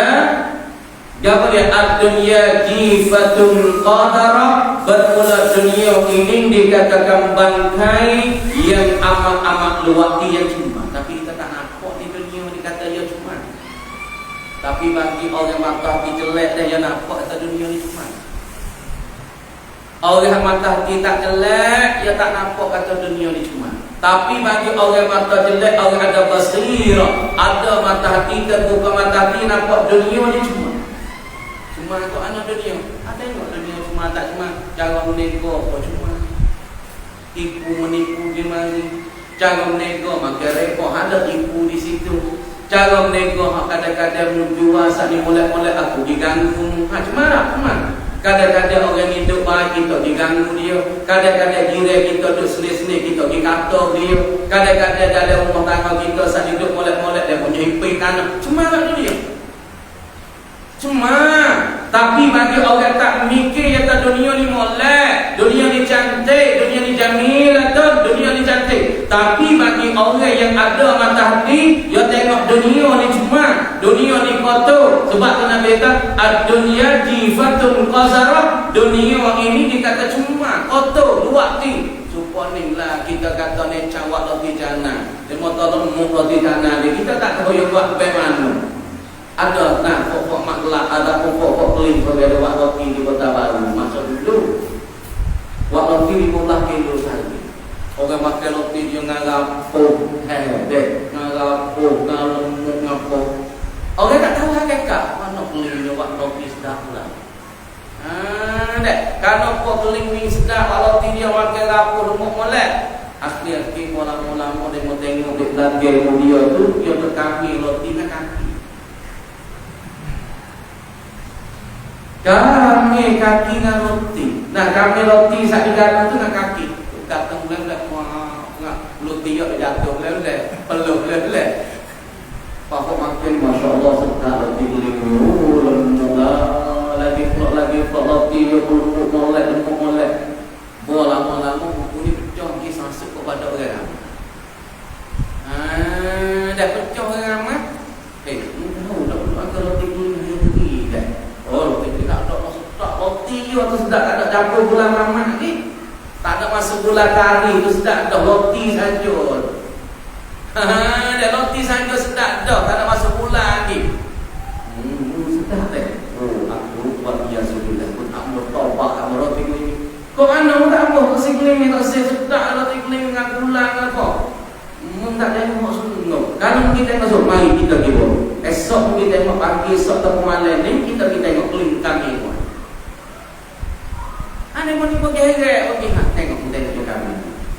Apa dia? Ad-dunya jifatun qadara. Bermula dunia ini dikatakan bangkai yang amat-amat luaki yang cuma. Tapi kita tak nampak ni dunia dikata yang cuma. Tapi bagi orang mata hati jelek dan yang nampak kata dunia ni cuma. Orang mata hati tak jelek, dia tak nampak kata dunia ni cuma. Tapi bagi orang mata jelek, orang ada basirah, ada mata hati terbuka mata hati, nampak dunia ni cuma. Cuma tu anak dunia. Ada tengok dunia cuma tak cuma cara menego apa cuma. Tipu menipu gimana? Cara menego makan repot ada tipu di situ. Cara menego kadang-kadang menjual sani molek-molek aku diganggu. Cuma kadang-kadang orang hidup baik kita diganggu dia. Kadang-kadang jiran kita duduk seni-seni kita dikata dia. Kadang-kadang dalam rumah tangga kita saat hidup molek-molek dia punya hipik tanah. Cuma tak dunia. Cuma tapi bagi orang tak mikir kata dunia ni molek, dunia ni cantik, dunia ni jamilah tu, dunia ni cantik. Tapi bagi orang yang ada mata hati, dia tengok dunia ni cuma, dunia ni kotor. Sebab tu Nabi kata ad-dunya jifatun qazarah. Dunia ini dikata cuma, kotor, luaki. Suponing lah kita kata ni cawak roti jana, lima tolong roti jana ni kita tak tahu yang buat bagaimana. Ada pokok maklak, ada pokok keling berbeda wak roti di Kota Baru. Masa dulu wak roti 15 kilo saja. Orang pakai roti dia ngarapuh, ngarapuh, ngalemuk. Orang tak tahu hakikat mana keling dia wak roti sedap pula. Karena pokok keling ni sedap, wak roti dia pakai rapuh, lemuk molek. Akhir-akhir mula-mula dia mau tengok di belakang dia tu, dia berkaki roti nak kaki. Kami kaki dengan roti. Nah kami roti saat diganggu tu dengan kaki. Datang lelek, roti dia jatuh lelek, peluh lelek. Pokok makin Masya Allah serta roti lemuk lagi roti dia lemuk molek. Buah lama-lama buku ni pecah kisah masuk kepada orang. Dah pecah orang ramai. Tahu dah ada roti lemuk dah. Oh, roti tak ada masuk tak roti tu sedap tak ada campur gula mamak ni. Tak ada masuk gula kari tu sedap dah roti saja. iklim yang rasa sedap lah iklim dengan gula apa. Tak tengok sungguh. Kalau kita tengok mari kita kira. Esok kita tengok pagi, esok atau malam ni kita tengok iklim kami. Ane mau ni pergi okey tengok kita kami.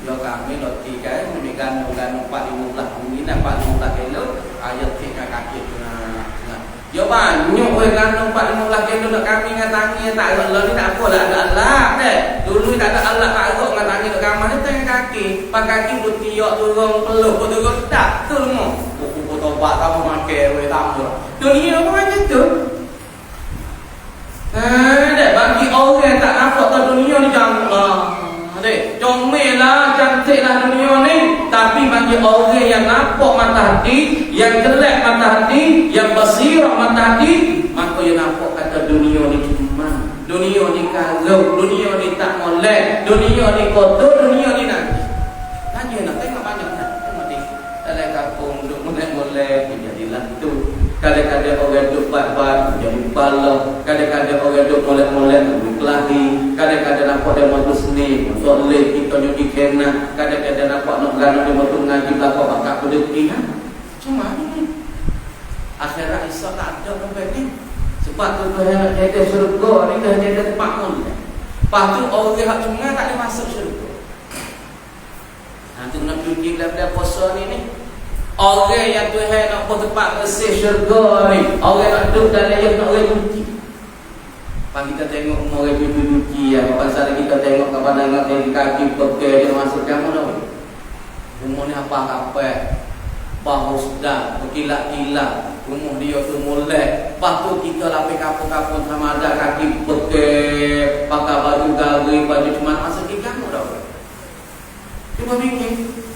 Yo kami roti kan memegang 45 ini 45 kilo ayat tiga kaki yo banyak oi kan 45 kilo nak kami ngatangi tak Allah ni tak apalah ada Allah deh. Dulu tak ada Allah kagok ngatangi nak kamar ni tengah kaki, pak kaki duk tiok turun peluk turun tak tu mo. Buku tobat kamu makan we tamu. Dunia apa macam tu? Dek bagi orang tak nampak tak dunia ni jangan dek, comellah, cantiklah dunia ni. Tapi bagi orang yang nampak mata hati, yang jelek mata hati, yang basirah mata hati, maka yang nampak kata dunia ni cuma, dunia ni kalau, dunia ni tak molek, dunia ni kotor, dunia ni nanti. Nanti nak tengok banyak nak tengok ni. Dalam kampung duk molek-molek jadilah tu. Kadang-kadang orang duk bat-bat jadi balok, kadang-kadang orang duk molek-molek jadi kelahi, kadang-kadang nampak dia mau seni, soleh kita nyuci kena, kadang-kadang nampak nak ganang dia mau ngaji belakang bakal pedeki kan. Cuma ni akhirat Isa tak ada sampai ni. Sebab tu Tuhan nak jadi syurga ni dah jadi tempat mulia. Lepas tu orang hak cuma tak boleh masuk syurga. Nanti nak cuci belah-belah puasa ni. Orang yang Tuhan nak buat tempat bersih syurga ni, orang nak duduk dalam yang nak orang cuci. Lepas kita tengok orang cuci-cuci ya, pasal kita tengok kepada yang kaki pekai dia masuk kamu dah. Rumah ni apa-apa, bahu sudah berkilat-kilat, rumah dia tu molek. Lepas tu kita lapik kapur-kapur sama ada kaki pekai, pakai baju garis, baju cuma masuk di kamu dah. Cuba fikir.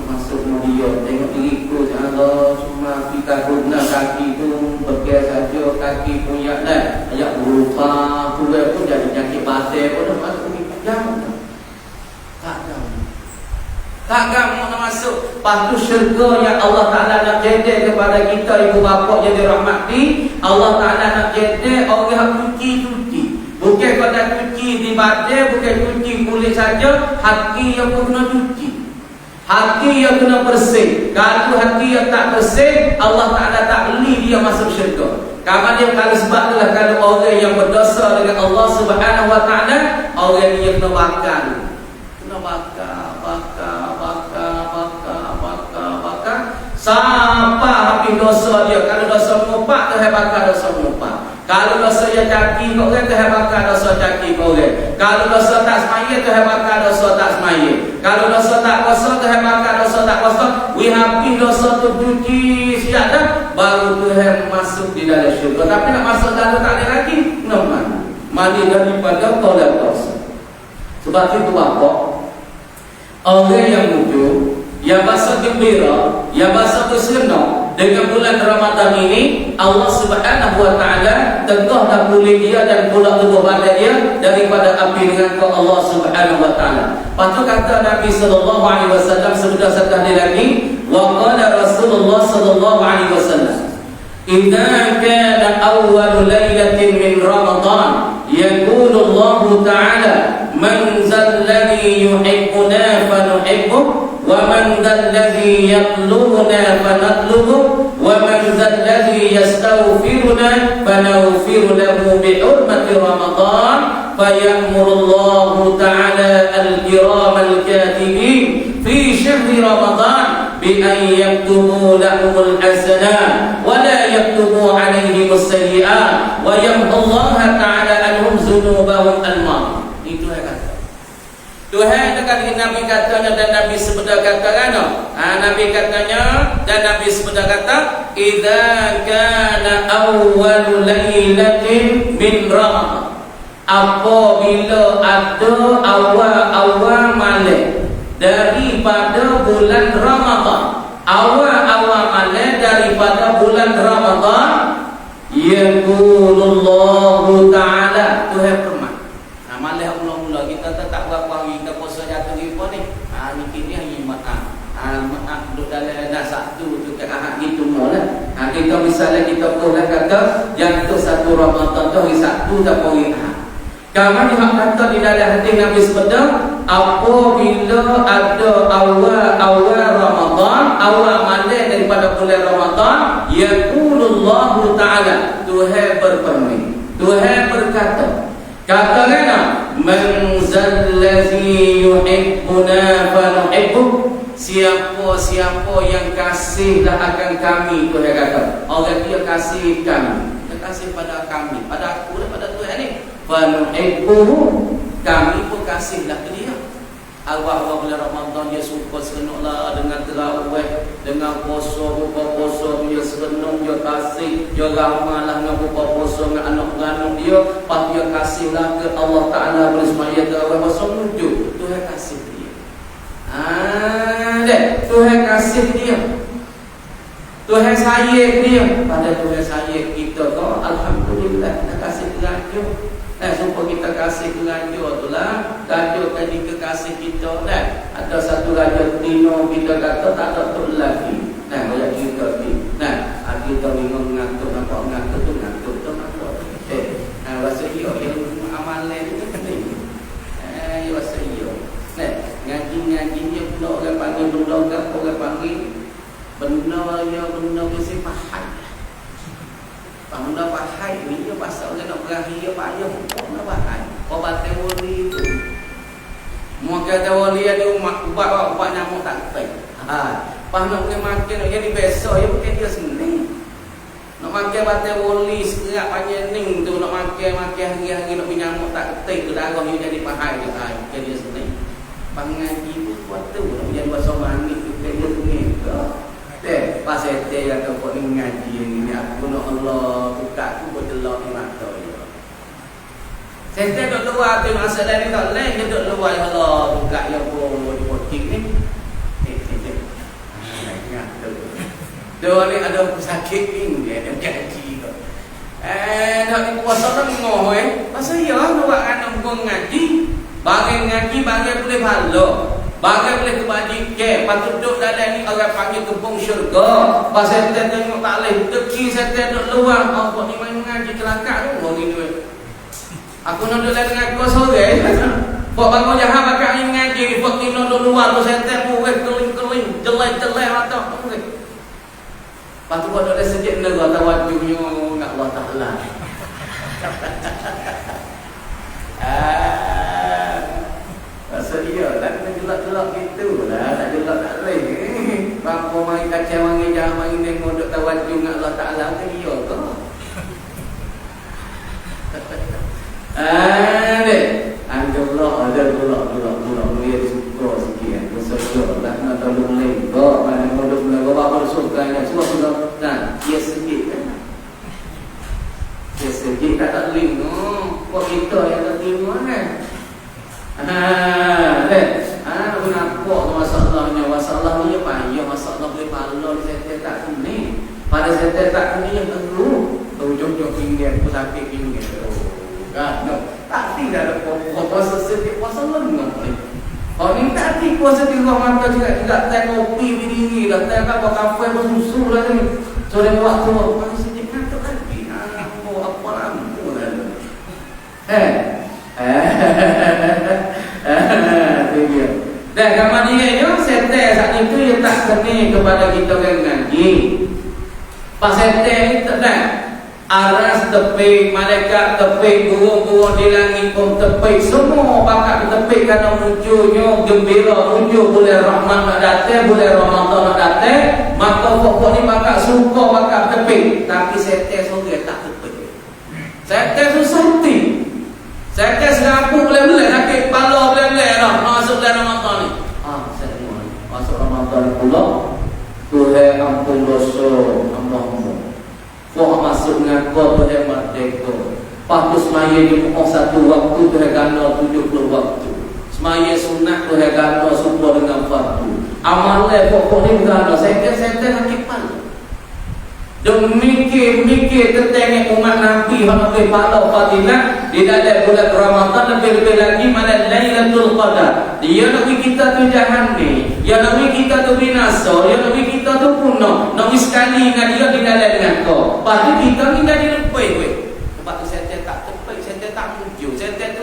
Masuk dia tengok diriku Allah semua kita guna kaki tu berkes saja kaki punya dah ayat berupa kulit pun jadi penyakit batin pun dah masuk ni jam tak gamu nak masuk. Lepas tu syurga yang Allah Ta'ala nak jadi kepada kita ibu bapa jadi rahmati. Allah Ta'ala nak jadi orang yang cuci-cuci, bukan pada cuci di batin, bukan cuci kulit saja, hati yang pun kena cuci, hati yang kena bersih. Kalau hati yang tak bersih, Allah Ta'ala tak beli dia masuk syurga. Kapan dia kalau sebab itulah kalau orang yang berdosa dengan Allah Subhanahu Wa Ta'ala, orang yang kena bakar, sampai habis dosa dia. Kalau dosa mengupak, Tuhan bakar dosa mengupak. Kalau dosa dia caki kau kan, Tuhan bakar dosa caki kau kan. Kalau dosa tak semaya, Tuhan bakar dosa tak semaya. Kalau dosa tak puasa, Tuhan bakar dosa tak puasa. Habis dosa tu cuci siap dah, baru Tuhan masuk di dalam syurga. Tapi nak masuk dalam tak ada lagi, kenapa? Mandi daripada tolak dosa. Sebab itu apa? Orang yang muncul, yang bahasa gembira, yang bahasa bersenang dengan bulan Ramadan ini, Allah Subhanahu Wa Ta'ala tengah dah pulih dia dan pula tubuh badan dia daripada api dengan Allah Subhanahu Wa Ta'ala. Lepas tu kata Nabi Sallallahu Alaihi Wasallam sebentar sekali lagi, wa qala Rasulullah Sallallahu Alaihi Wasallam, idza kana awwal lailatin min Ramadan yaqulu Allah Ta'ala man zal ladhi yuhibbuna fa nuhibbuh وَمَنْ ذَا الَّذِي يَطْلُبُنَا فَنَطْلُبُهُ وَمَنْ ذَا الَّذِي يَسْتَغْفِرُنَا فَنَغْفِرُ لَهُ بِحُرْمَةِ رَمَضَانَ فَيَأْمُرُ اللَّهُ تَعَالَى الْكِرَامَ الْكَاتِبِينَ فِي شَهْرِ رَمَضَانَ بِأَنْ يَكْتُبُوا لَهُمُ الْحَسَنَاتِ وَلَا يَكْتُبُوا عَلَيْهِمُ السَّيِّئَاتِ وَيَمْحُو اللَّهُ تَعَالَى عَنْهُمْ ذُنُوبَهُمْ الْمَاضِيَةَ. Itu kata Tuhan dekat Nabi katanya dan Nabi sebenarnya kata kan? Nabi katanya dan Nabi sebenarnya kata, idza kana awwal lailatin min Ramadan, apabila ada awal-awal malam daripada bulan Ramadan, awal-awal malam daripada bulan Ramadan, yaqulullahu ta'ala, Tuhan firman. Malam mula-mula kita tak berapa hari kita puasa jatuh ni pun ni. Ni kini hari Jumaat. Jumaat duduk dalam dah satu tu ke Ahad gitu mula. Kita misalnya kita boleh kata yang tu satu Ramadan tu hari Sabtu tak hari Ahad. Kamu juga kata di dalam hati Nabi sebeda, apabila ada awal Ramadan, awal malam daripada bulan Ramadan, yaqulullahu ta'ala, Tuhan berfirman, Tuhan berkata, katanya, man zallazi yuhibbuna fa nuhibbuh. Siapa yang kasihlah akan kami, Tuhan kata. Orang dia kasih kami, dia kasih pada kami, pada aku dan pada Tuhan ni. Fa nuhibbuh, kami pun kasihlah ke dia. Awal bulan Ramadan dia suka seronoklah dengan terawih, dengan buka puasa dia seronok, dia kasih, dia ramahlah dengan buka puasa dengan anak-anak dia, pas dia kasihlah ke Allah Taala bersmaya terawih puasa menuju Tuhan kasih dia. Tuhan kasih dia, Tuhan sayang dia. Pada Tuhan sayang kita kau, alhamdulillah, dah kasih gerajo. Supaya kita kasih gerajo tu lah, gerajo tadi kekasih kita. Ada satu raja tino kita kata tak ada tu lagi. Boleh kita ni. Kita bingung ngatur nampak ngatur tu ngatur. Bahasa iyo yang amalan tu penting. Bahasa iyo. Ngaji dia pula orang panggil dulu orang panggil benda mesti faham. Benda faham ni dia pasal orang nak berakhir payah benda faham. Obat teori tu. Muka teori ada ubat nyamuk tak baik. Pas nak makan jadi besok dia pakai dia sendiri. Nak makan batai woli segerak panjang ning tu nak makan hari-hari nak nyamuk tak ketik tu darah dia jadi faham dia dia sendiri. Pengaji pun kuat tu nak menjadi bahasa manis tu dia tunjuk ke pasal dia kata kau ni ngaji ni aku nak Allah buka aku berjelak di mata dia. Saya duduk luar tu masalah ni tak lain dia duduk luar Allah buka ya di potik ni. Dia ni ada sakit ni dia gaji tu. Nak di puasa tu ngoh pasal ya luar anak ngaji. Bagai ngaji, bagai boleh pahala, bagai boleh kebajikan. Patut duduk dalam ni orang panggil kebun syurga. Pasal saya tengok tak boleh teki, saya tengok luar. Apa ni main ngaji kelakar tu hari ni. Aku nak duduk dalam ngaji kau sore. Buat bangun jahat bakal ni ngaji ni. Buat ni nak duduk luar tu saya tengok keling-keling, jelai-jelai mata. Patut buat duduk sejak ni Allah tawajuhnya nak Allah Ta'ala. Pasal dia tak kena gelak-gelak gitu lah, tak gelak tak boleh. Bapa mari kacau mari jangan mari tengok duk tawajuh dengan Allah Taala ke dia ke? Dek. Anggaplah ada gelak dia suka sikit. Bersedia tak nak tolong lego mana modok lego bapa suka ni semua dan dia sedih kan. Dia sedih tak link kok kita yang tak terima kan. Kenapa masalahnya payah masalah boleh pahala saya tak kini pada saya tak kini yang perlu ujung-ujung pinggir aku sakit pinggir kan tak tidak ada puasa sedih puasa lemah ni tak puasa di rumah mata juga tidak teh kopi berdiri dah teh apa kafe bersusu lah ni sore waktu puasa sedih ngantuk lagi apa lampu dan kemudiannya setel saat itu yang tak kena kepada kita yang ngaji. Pas setel itu dan aras tepi malaikat tepi guru-guru di langit pun tepi semua bakal tepi kerana munculnya gembira muncul bulan Rahman nak datang bulan Ramadan nak datang maka pokok ni bakal suka bakal tepi tapi setel sore tak tepi. Setel susah hati. Saya tes ngapu boleh-boleh sakit kepala boleh-boleh dah masuk dalam Ramadan ni. Saya masuk Ramadan pula. Tuhan ampun dosa hamba-hamba. Kau masuk ngaku Tuhan merdeka. Patut semaya di pokok satu waktu Tuhan ganda 70 waktu. Semaya sunat Tuhan ganda semua dengan fardu. Amalnya pokok ni ganda. Saya tes sakit kepala. Dan mikir tentang umat Nabi Nabi Pahala Fadilah di dalam bulan Ramadan lebih-lebih lagi malam Lailatul Qadar. Dia Nabi kita tu jahan ni, ya Nabi kita tu binasa, ya Nabi kita tu punah. Nabi sekali dengan dia di dalam dengan kau. Pasti kita ni jadi lebih. Sebab tu saya tak tepi, saya tak muncul, saya tu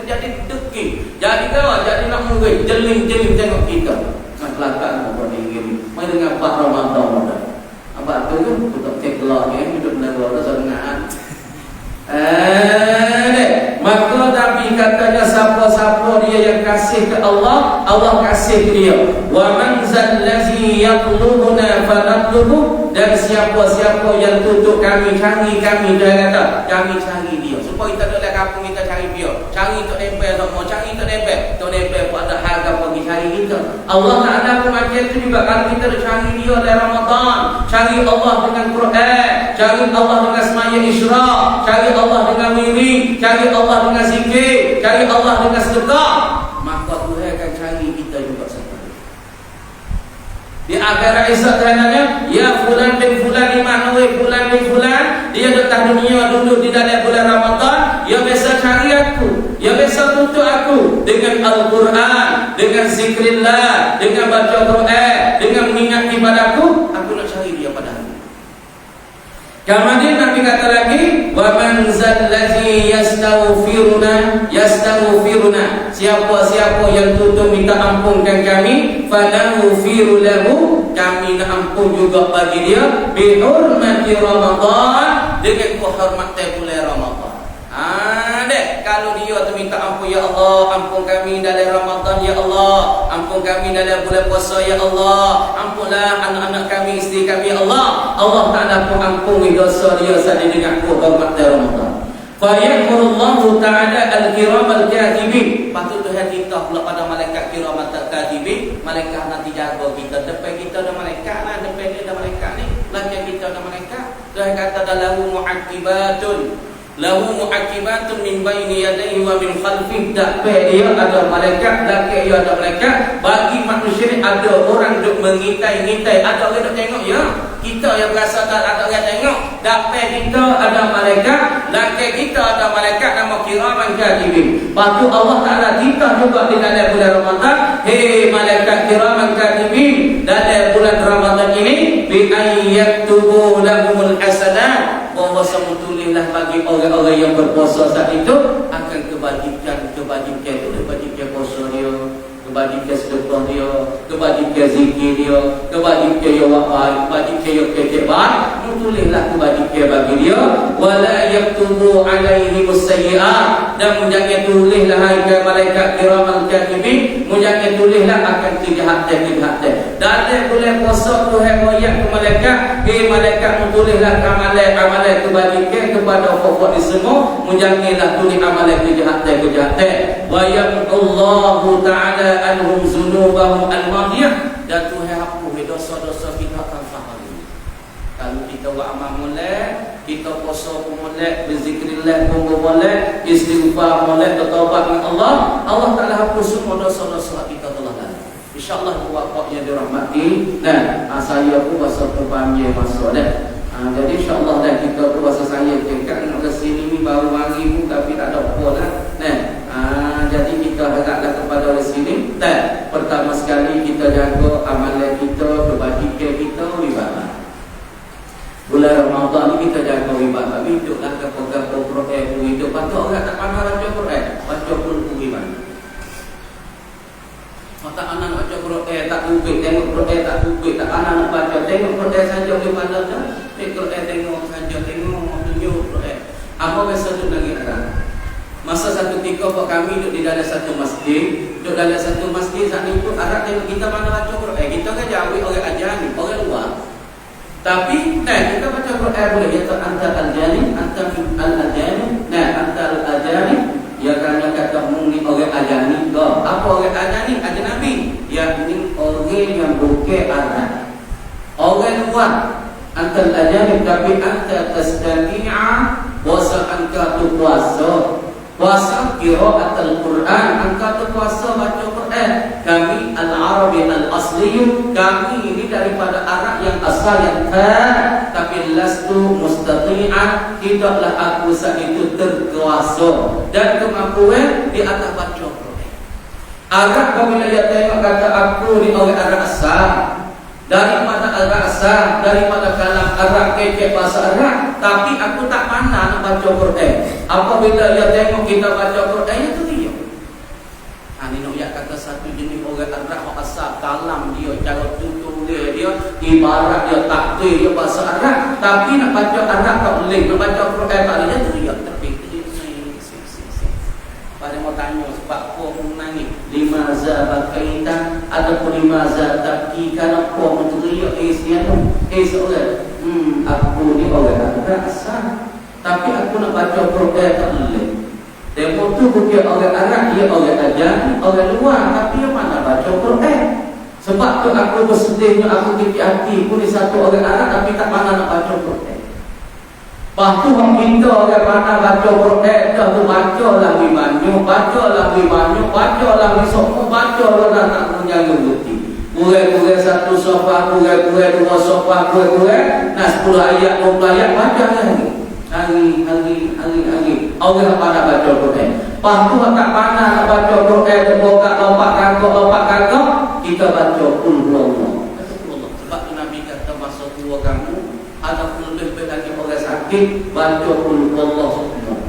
duit, jeling-jeling tengok kita. Nak kelakar apa ni? Mai dengan Pak Ramadan dah. Apa tu kan? Untuk tekelak ni hidup negara sangat. Maka Nabi katanya siapa-siapa dia yang kasih ke Allah, Allah kasih ke dia. Wa man zallazi yatlubuna fanatlubu, dan siapa-siapa yang tuntut kami, cari kami, dia kata kami cari dia. Supaya kita tak ada kampung kita cari dia. Cari tok nempel semua, cari tok nempel pun ada harga pergi cari kita. Allah Taala pun macam itu juga. Kalau kita nak cari dia dalam Ramadan, cari Allah dengan Quran, cari Allah dengan semaya Isra', cari Allah dengan wirid, cari Allah dengan zikir, cari Allah dengan sedekah, maka Tuhan akan cari kita juga sekali. Di akhirat esok tandanya, ya fulan bin fulan imanui fulan bin fulan, dia datang dunia duduk di dalam bulan Ramadan, dia biasa cari aku, dia biasa tuntut aku dengan Al-Quran, dengan zikrillah, dengan baca Quran, dengan mengingat ibadahku, aku nak cari dia pada hari. Kemudian Nabi kata lagi, wa man zallazi yastaghfiruna, siapa-siapa yang tuntut minta ampunkan kami, fanaghfiru lahu, kami nak ampun juga bagi dia, bi hurmati Ramadan, dengan kehormatan bulan Ramadan. Kalau dia tu minta ampun, ya Allah, ampun kami dalam Ramadan, ya Allah, ampun kami dalam bulan puasa, ya Allah, ampunlah anak-anak kami, isteri kami, ya Allah, Allah Ta'ala pun ampuni dosa dia sahaja dengan hormat Ramadan. Fa ya'murullahu ta'ala al-kiram al-katibin, patut Tuhan kita pula pada malaikat kiram al-katibin, malaikat nanti jaga kita. Depan kita ada malaikat lah, depan dia ada malaikat ni, belakang kita ada malaikat. Tuhan kata dalam lahu mu'aqibatun min baini yadayhi wa min khalfihi, depan dia ada malaikat, belakang dia ada malaikat. Bagi manusia ni ada orang duk mengitai-ngitai, ada orang duk tengok ya. Kita yang berasa tak ada orang tengok, depan kita ada malaikat, belakang kita ada malaikat, nama kiraman katibin. Lepas Allah Ta'ala kita juga di dalam bulan Ramadan, hei malaikat kiraman katibin, dalam bulan Ramadan ini bi ayyaktubu lahumul hasanat, bahwa semutulihlah bagi orang-orang yang berpuasa saat itu akan kebajikan puasa dia, kebajikan sedekah dia, kebajikan zikir dia, kebajikan yang wafat, kebajikan yang kejebat, mutulihlah kebajikan bagi dia. Wala yaktubu alaihi musayyi'at, dan jangan tulislah hai malaikat kiraman katibin, jangan tulislah akan kejahatan. Dalam bulan puasa Tuhan royak ke malaikat, malaikat tulislah amalan kebajikan kepada pokok di semua, janganlah tulis amalan kejahatan. Wa yamullahu ta'ala anhum zunubahum al-madiyah, dan Tuhan hapus dosa-dosa kita akan faham. Kalau kita buat amal molek, kita puasa pun molek, berzikrillah pun boleh, istighfar molek, bertaubat dengan Allah, Allah Ta'ala hapus semua dosa-dosa kita telah lalu. InsyaAllah waktunya dirahmati. Saya pun bahasa panjang masuk dah. Jadi insyaAllah dah kita pun bahasa saya dekat nak ke sini ni baru mari pun, tapi tak ada apa lah. Jadi kita haraplah kepada orang sini, pertama sekali kita jaga amalan kita, kebajikan kita, ibadah. Bulan Ramadan ni kita jaga ibadah, hiduplah ke Quran, hidup. Patut orang tak pandai baca Quran, baca pun ibadah. Tak anak nak baca Quran, tak ubik, tengok Quran, tak ubik, tak anak nak baca, tengok Quran saja ibadah dah. Quran tengok saja, tengok tunjuk Quran. Apa biasa tu lagi ada? Masa satu ketika kami duduk di dalam satu masjid, saat itu Arab tengok kita mana baca Quran. Kita kan jauh orang ajami, orang luar. Tapi kita baca Quran boleh, iaitu antar al-jani, antar al-ajani. Antar al-ajani, ya kerana kata mungkin orang ajani ke. Apa orang ajani? Ajnabi, yakni orang yang bukan Arab, orang luar. Antar al-ajani, tapi antar tastati'a wasa angka tu puasa qiraat al-Quran, angka tu puasa baca Quran. Kami al-Arabi al-asli, kami ini daripada Arab yang asal yang tapi lastu mustati'an, tidaklah aku saat itu terkuasa dan kemampuan di atas baca Quran. Arab apabila dia tengok kata aku ni orang Arab asal, daripada Al-Asar, daripada kalam Arab, kecek bahasa Arab, tapi aku tak pandai nak baca Quran. Apabila dia tengok kita baca Quran, itu dia. Ini nak kata satu kalam dia, cara tutur dia, ibarat dia takbir dia bahasa Arab. Tapi nak baca Arab tak boleh, nak baca Quran tak boleh. Dia teriak tepi. Pada mau tanya sebab apa menangis? Limaza bakaita ataupun limaza tabki? Kenapa menteriak isian? Seorang. Aku ni orang Arab asal. Tapi aku nak baca Quran tak boleh. Demo tu bukan orang Arab, dia orang ajami, orang luar, tapi dia mana baca Quran. Sebab tu aku bersedihnya, aku kecil hati pun ni satu orang Arab tapi tak mana nak baca Quran. Lepas tu orang kita orang mana baca Quran, dah tu baca lagi banyak, baca lagi banyak, baca lagi semua, baca lah nak punya ngerti. Kurang-kurang satu sofa, kurang-kurang dua sofa, kurang-kurang nah 10 ayat, 20 ayat, baca lagi. Hari. Orang pada baca Quran. Lepas tu tak pandai nak baca Quran, buka lompat kakak, kita baca Qul Huwallah. Sebab tu Nabi kata masa tua kamu, ada lebih lagi orang sakit, baca Qul Huwallah semua.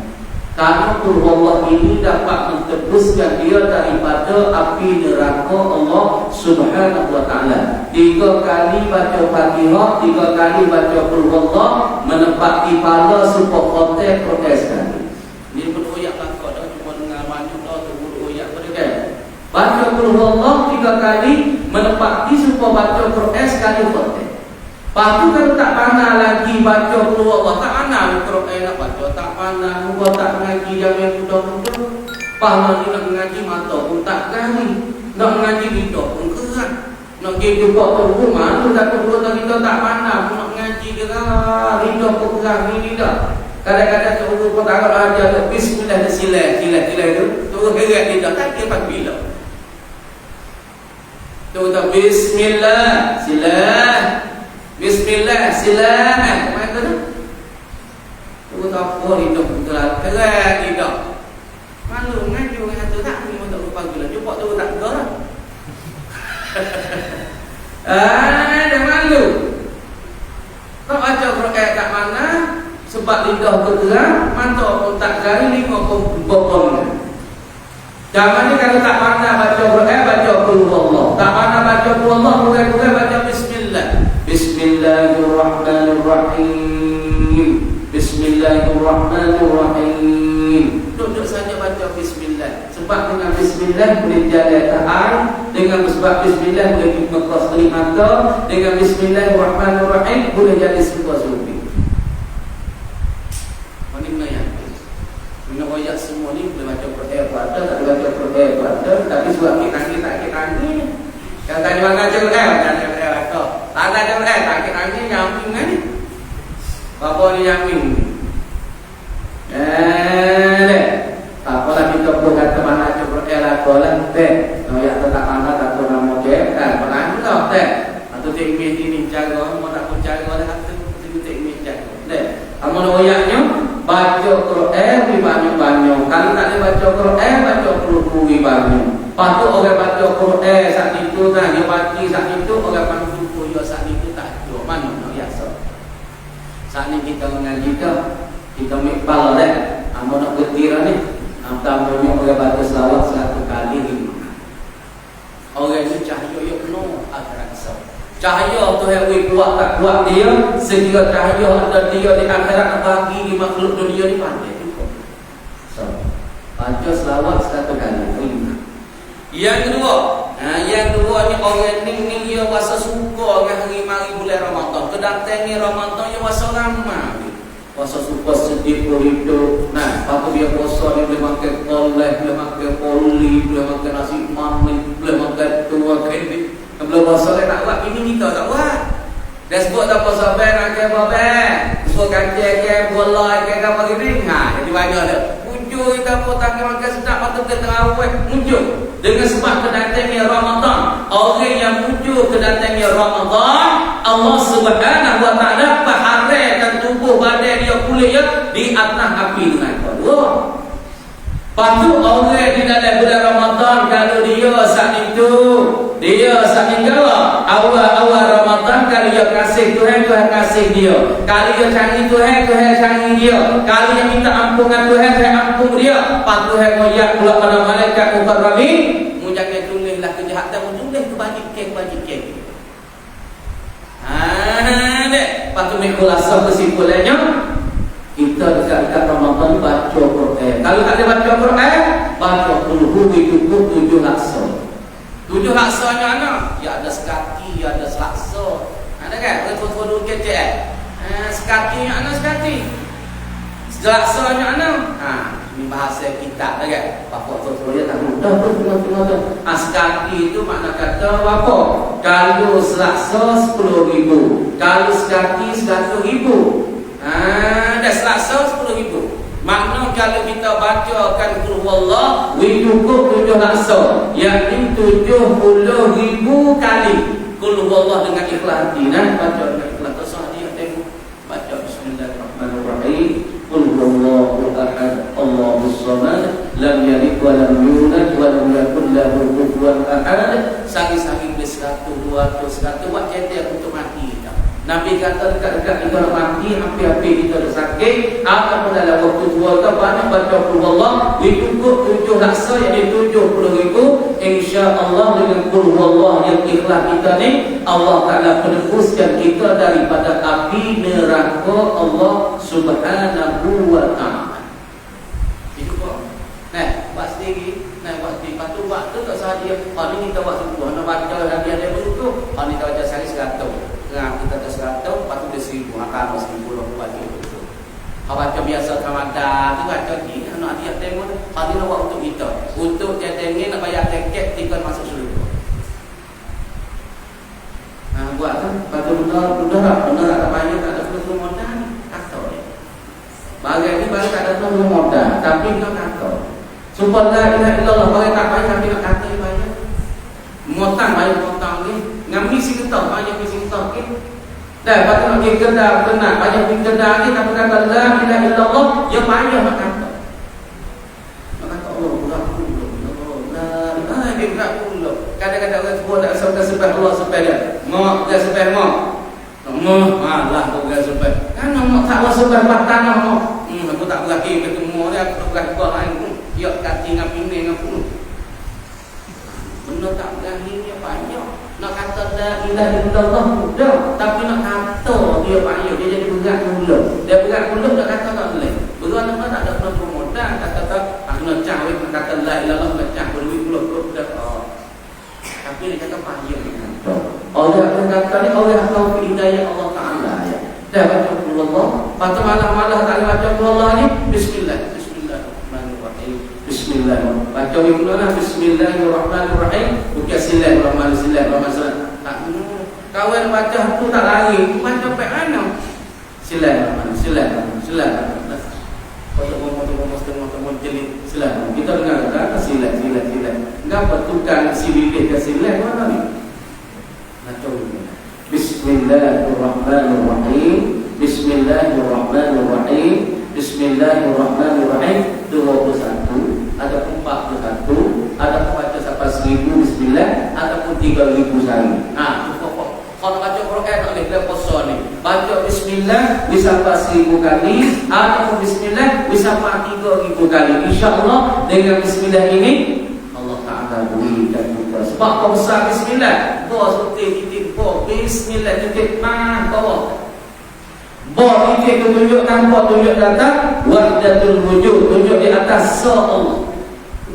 Karena Qul Huwallah ini dapat mentebuskan dia daripada api neraka Allah Subhanahu wa taala. 3 kali baca Fatihah, 3 kali baca Qul Huwallah, menempati kepala supaya kotak protes sekali. Ini beroyak takut dah cuma dengar banyak dah tu beroyak berdekat. Baca Qul Huwallah 3 kali, menempati supaya baca Quran sekali kotak. Lepas tu kalau tak pandai lagi baca Qul Huwallah, tak pandai Quran nak baca, tak pandai, muka tak mengaji jangan mudah-mudah. Pahala ni nak mengaji mata pun tak kali, nak mengaji lidah pun kerat. Nak pergi jumpa rumah tu tak perlu kita tak pandai pun nak mengaji gerak, lidah pun kerat ni lidah. Kadang-kadang tu pun tak ada ajar bismillah dan sila tu, tu gerak lidah tak dia tak bila. Tu tak bismillah, sila. Bismillah, sila. Macam tu. Tu tak apa hidup kerat hidup. Malu ngaji orang tu tak ni tak lupa gula. Jumpa tu tak gerak. Dah malu. Kau baca Quran kat mana? Sebab lidah bergerak, mata pun tak gari, lima pun bokong. Jangan ni kalau tak pandai baca Quran, baca Qul Huwallah. Tak pandai baca Qul Huwallah, bukan baca Bismillah. Bismillahirrahmanirrahim. Bismillahirrahmanirrahim. Duduk saja baca Bismillah. Sebab dengan Bismillah boleh jalan tahan. Dengan sebab Bismillah boleh dimekas dari mata. Dengan Bismillahirrahmanirrahim boleh jadi sebuah zubi. Mana yang minum oyak semua ni boleh baca Quran pada, tak boleh baca Quran pada. Tapi sebab kita ni. Yang tadi mana je Quran, baca Quran pada. Tak ada Quran, tak kita ni nyamin kan? Bapa ni nyamin. Apalah kita pun kata mana je Quran lah kolam teh. Yang tak mana tak pun nama dia kan. Pernah juga teh. Atau teknik ini jaga, mau tak pun jaga dah kata teknik jaga. Deh. Amun oyaknya baca Quran di banyak-banyak. Kalau tak ada baca Quran, baca Qul banyak. Patut orang baca Quran saat itu dah dia baca saat itu orang pandu koyo saat itu tak ada mana nak biasa. Saat ni kita mengaji kita mikpal dah. Amun nak bertira ni, tamunya orang baca selawat 100 kali ni. Orang ni cahaya yo penuh akhirat esok. Cahaya tu yang kuat tak kuat dia, sekira cahaya ada dia di akhirat bagi di makhluk dunia ni pandai cukup. So, baca selawat 100 kali. Yang kedua ni orang ni dia rasa suka dengan hari mari bulan Ramadan. Kedatangan Ramadan dia rasa ramai. Rasa suka sedih hidup. Nah, apa dia puasa ni boleh makan koleh, boleh makan poli, boleh makan nasi manis, boleh makan tua kredit. Belum puasa tak buat, ini kita tak buat. Dan sebut tak puasa nak ke apa? Sebut kancing ke bola ke apa gini. Ha, jadi banyak dah. Muncul kita pun tak makan sedap patut kita terawih muncul. Dengan sebab kedatangan Ramadan, orang yang muncul kedatangan Ramadan, Allah Subhanahu wa taala paharaikan tubuh badan dia kulit di atas api dengan Allah. Patut orang di dalam bulan Ramadan kalau dia saat itu dia saat jawab awal Ramadan kalau dia kasih Tuhan kasih dia. Kalau dia cari Tuhan cari dia. Kalau dia minta ampunan Tuhan ampun dia. Patut Tuhan ngoyak pula pada malaikat mukarramin. Mu jangan tulislah kejahatan mu tulis bagi kek. Dek. Lepas tu khulasa kesimpulannya, kita dekat Ramadan baca Quran. Kalau tak ada baca Quran, baca Qul itu 7 laksa. 7 laksanya ana, ya ada sekati, ya ada selaksa. Ada kan? Betul-betul kecek. Sekati ana sekati. Laksanya ana. Ini bahasa kita dah kan. Bapak tuan-tuan tak mudah tu. Sekati itu makna kata apa? Kalau selaksa 10.000, kalau sekati 100.000. Dah selaksa 10.000. Makna kalau kita bacakan Qul huwallah, cukup 7 laksa, yakni 70.000 kali Qul huwallah dengan ikhlas hati. Baca dengan ikhlas. Tersahaja tengok. Baca bismillahirrahmanirrahim. Qul huwallahu ahad, Allahus samad, lam yalid wa lam yulad wa lam yakul lahu kufuwan ahad. Sagi-sagi boleh 100, 200, 100 buat cetek untuk mati. Nabi kata dekat-dekat kita nak mati, hampir-hampir kita dah sakit, ataupun dalam waktu tua ke banyak baca Qul huwallah, cukup 7 laksa, jadi 70.000. InsyaAllah dengan Qul huwallah yang ikhlas kita ni, Allah Ta'ala penebuskan kita daripada api neraka Allah Subhanahu wa Ta'ala. Itu kok. Buat sendiri. Buat sendiri. Lepas tu buat tu tak sahaja. Ni kita buat subuh. Nak baca lagi ada begitu. Ni kita baca sehari 100. Kita ada 100, lepas tu dia 1,000. Akan 1,000 lah baca itu. Kalau baca biasa Ramadan tu baca ni. Anak dia tengok. Kalau dia nak buat untuk kita. Untuk dia tengok nak bayar tiket, tiket masuk syurga. Buat kan. Lepas tu benar tak bayar, tak ada perlu modal. Kata dia. Bagai ni bagai tak ada perlu modal. Tapi dia kata. Sumpah la ilaha illallah, bagai tak bayar tapi nak kata dia bayar. Motang bayar motang ni. Ngambil si ketau, banyak si ketau ke. Dah, lepas tu nak pergi kedai, benar. Banyak pergi kedai ni, tapi kata la ilaha illallah, yang banyak nak kata. Nak kata Allah, berat pula. Dia berat pula. Kadang-kadang orang sebut tak rasa sebab Allah sebab dia. Mak, dia sebab mak. Malah bukan sebab. Kan mak tak rasa sebab tanah mak. Aku tak berlaki ketemu dia, aku tak berlaki buah lain pun. Dia kati dengan pingin dengan pun. Benda tak berlaki dia banyak. Nak kata la ilaha illallah mudah, tapi nak kata dia payah, dia jadi berat pula. Dia berat pula nak kata tak boleh. Berat apa tak ada perlu modal, kata aku nak cari nak kata la ilaha illallah nak cari berduit pula dah. Tapi dia kata payah dia kata. Orang yang kata ni orang yang tahu hidayah Allah Taala ya. Dah baca Allah, patut malah tak baca Allah ni bismillah. Bismillah. Baca mula bismillahirrahmanirrahim. Bukan bismillahirrahmanirrahim. Kawan baca tu tak lari. Tu baca pe ana. Bismillahirrahmanirrahim. Potong jelit. Silakan. Kita dengar kata sila. Ngapa tukang silih ke sila mana ni? Baca mula. Bismillahirrahmanirrahim. Bismillahirrahmanirrahim. 21, ada 41, ada baca sampai 1,000 bismillah, ataupun 3,000 sehari. Kalau baca Quran tak boleh puasa ni. Baca bismillah bisa sampai 1,000 kali, ataupun bismillah bisa sampai 3,000 kali. InsyaAllah dengan bismillah ini Allah Ta'ala berikan kita. Sebab kau besar bismillah, bawah titik bawah bismillah titik bawah. Bawah titik tu tunjuk tanpa tunjuk datang, wahdatul wujud tunjuk di atas Allah.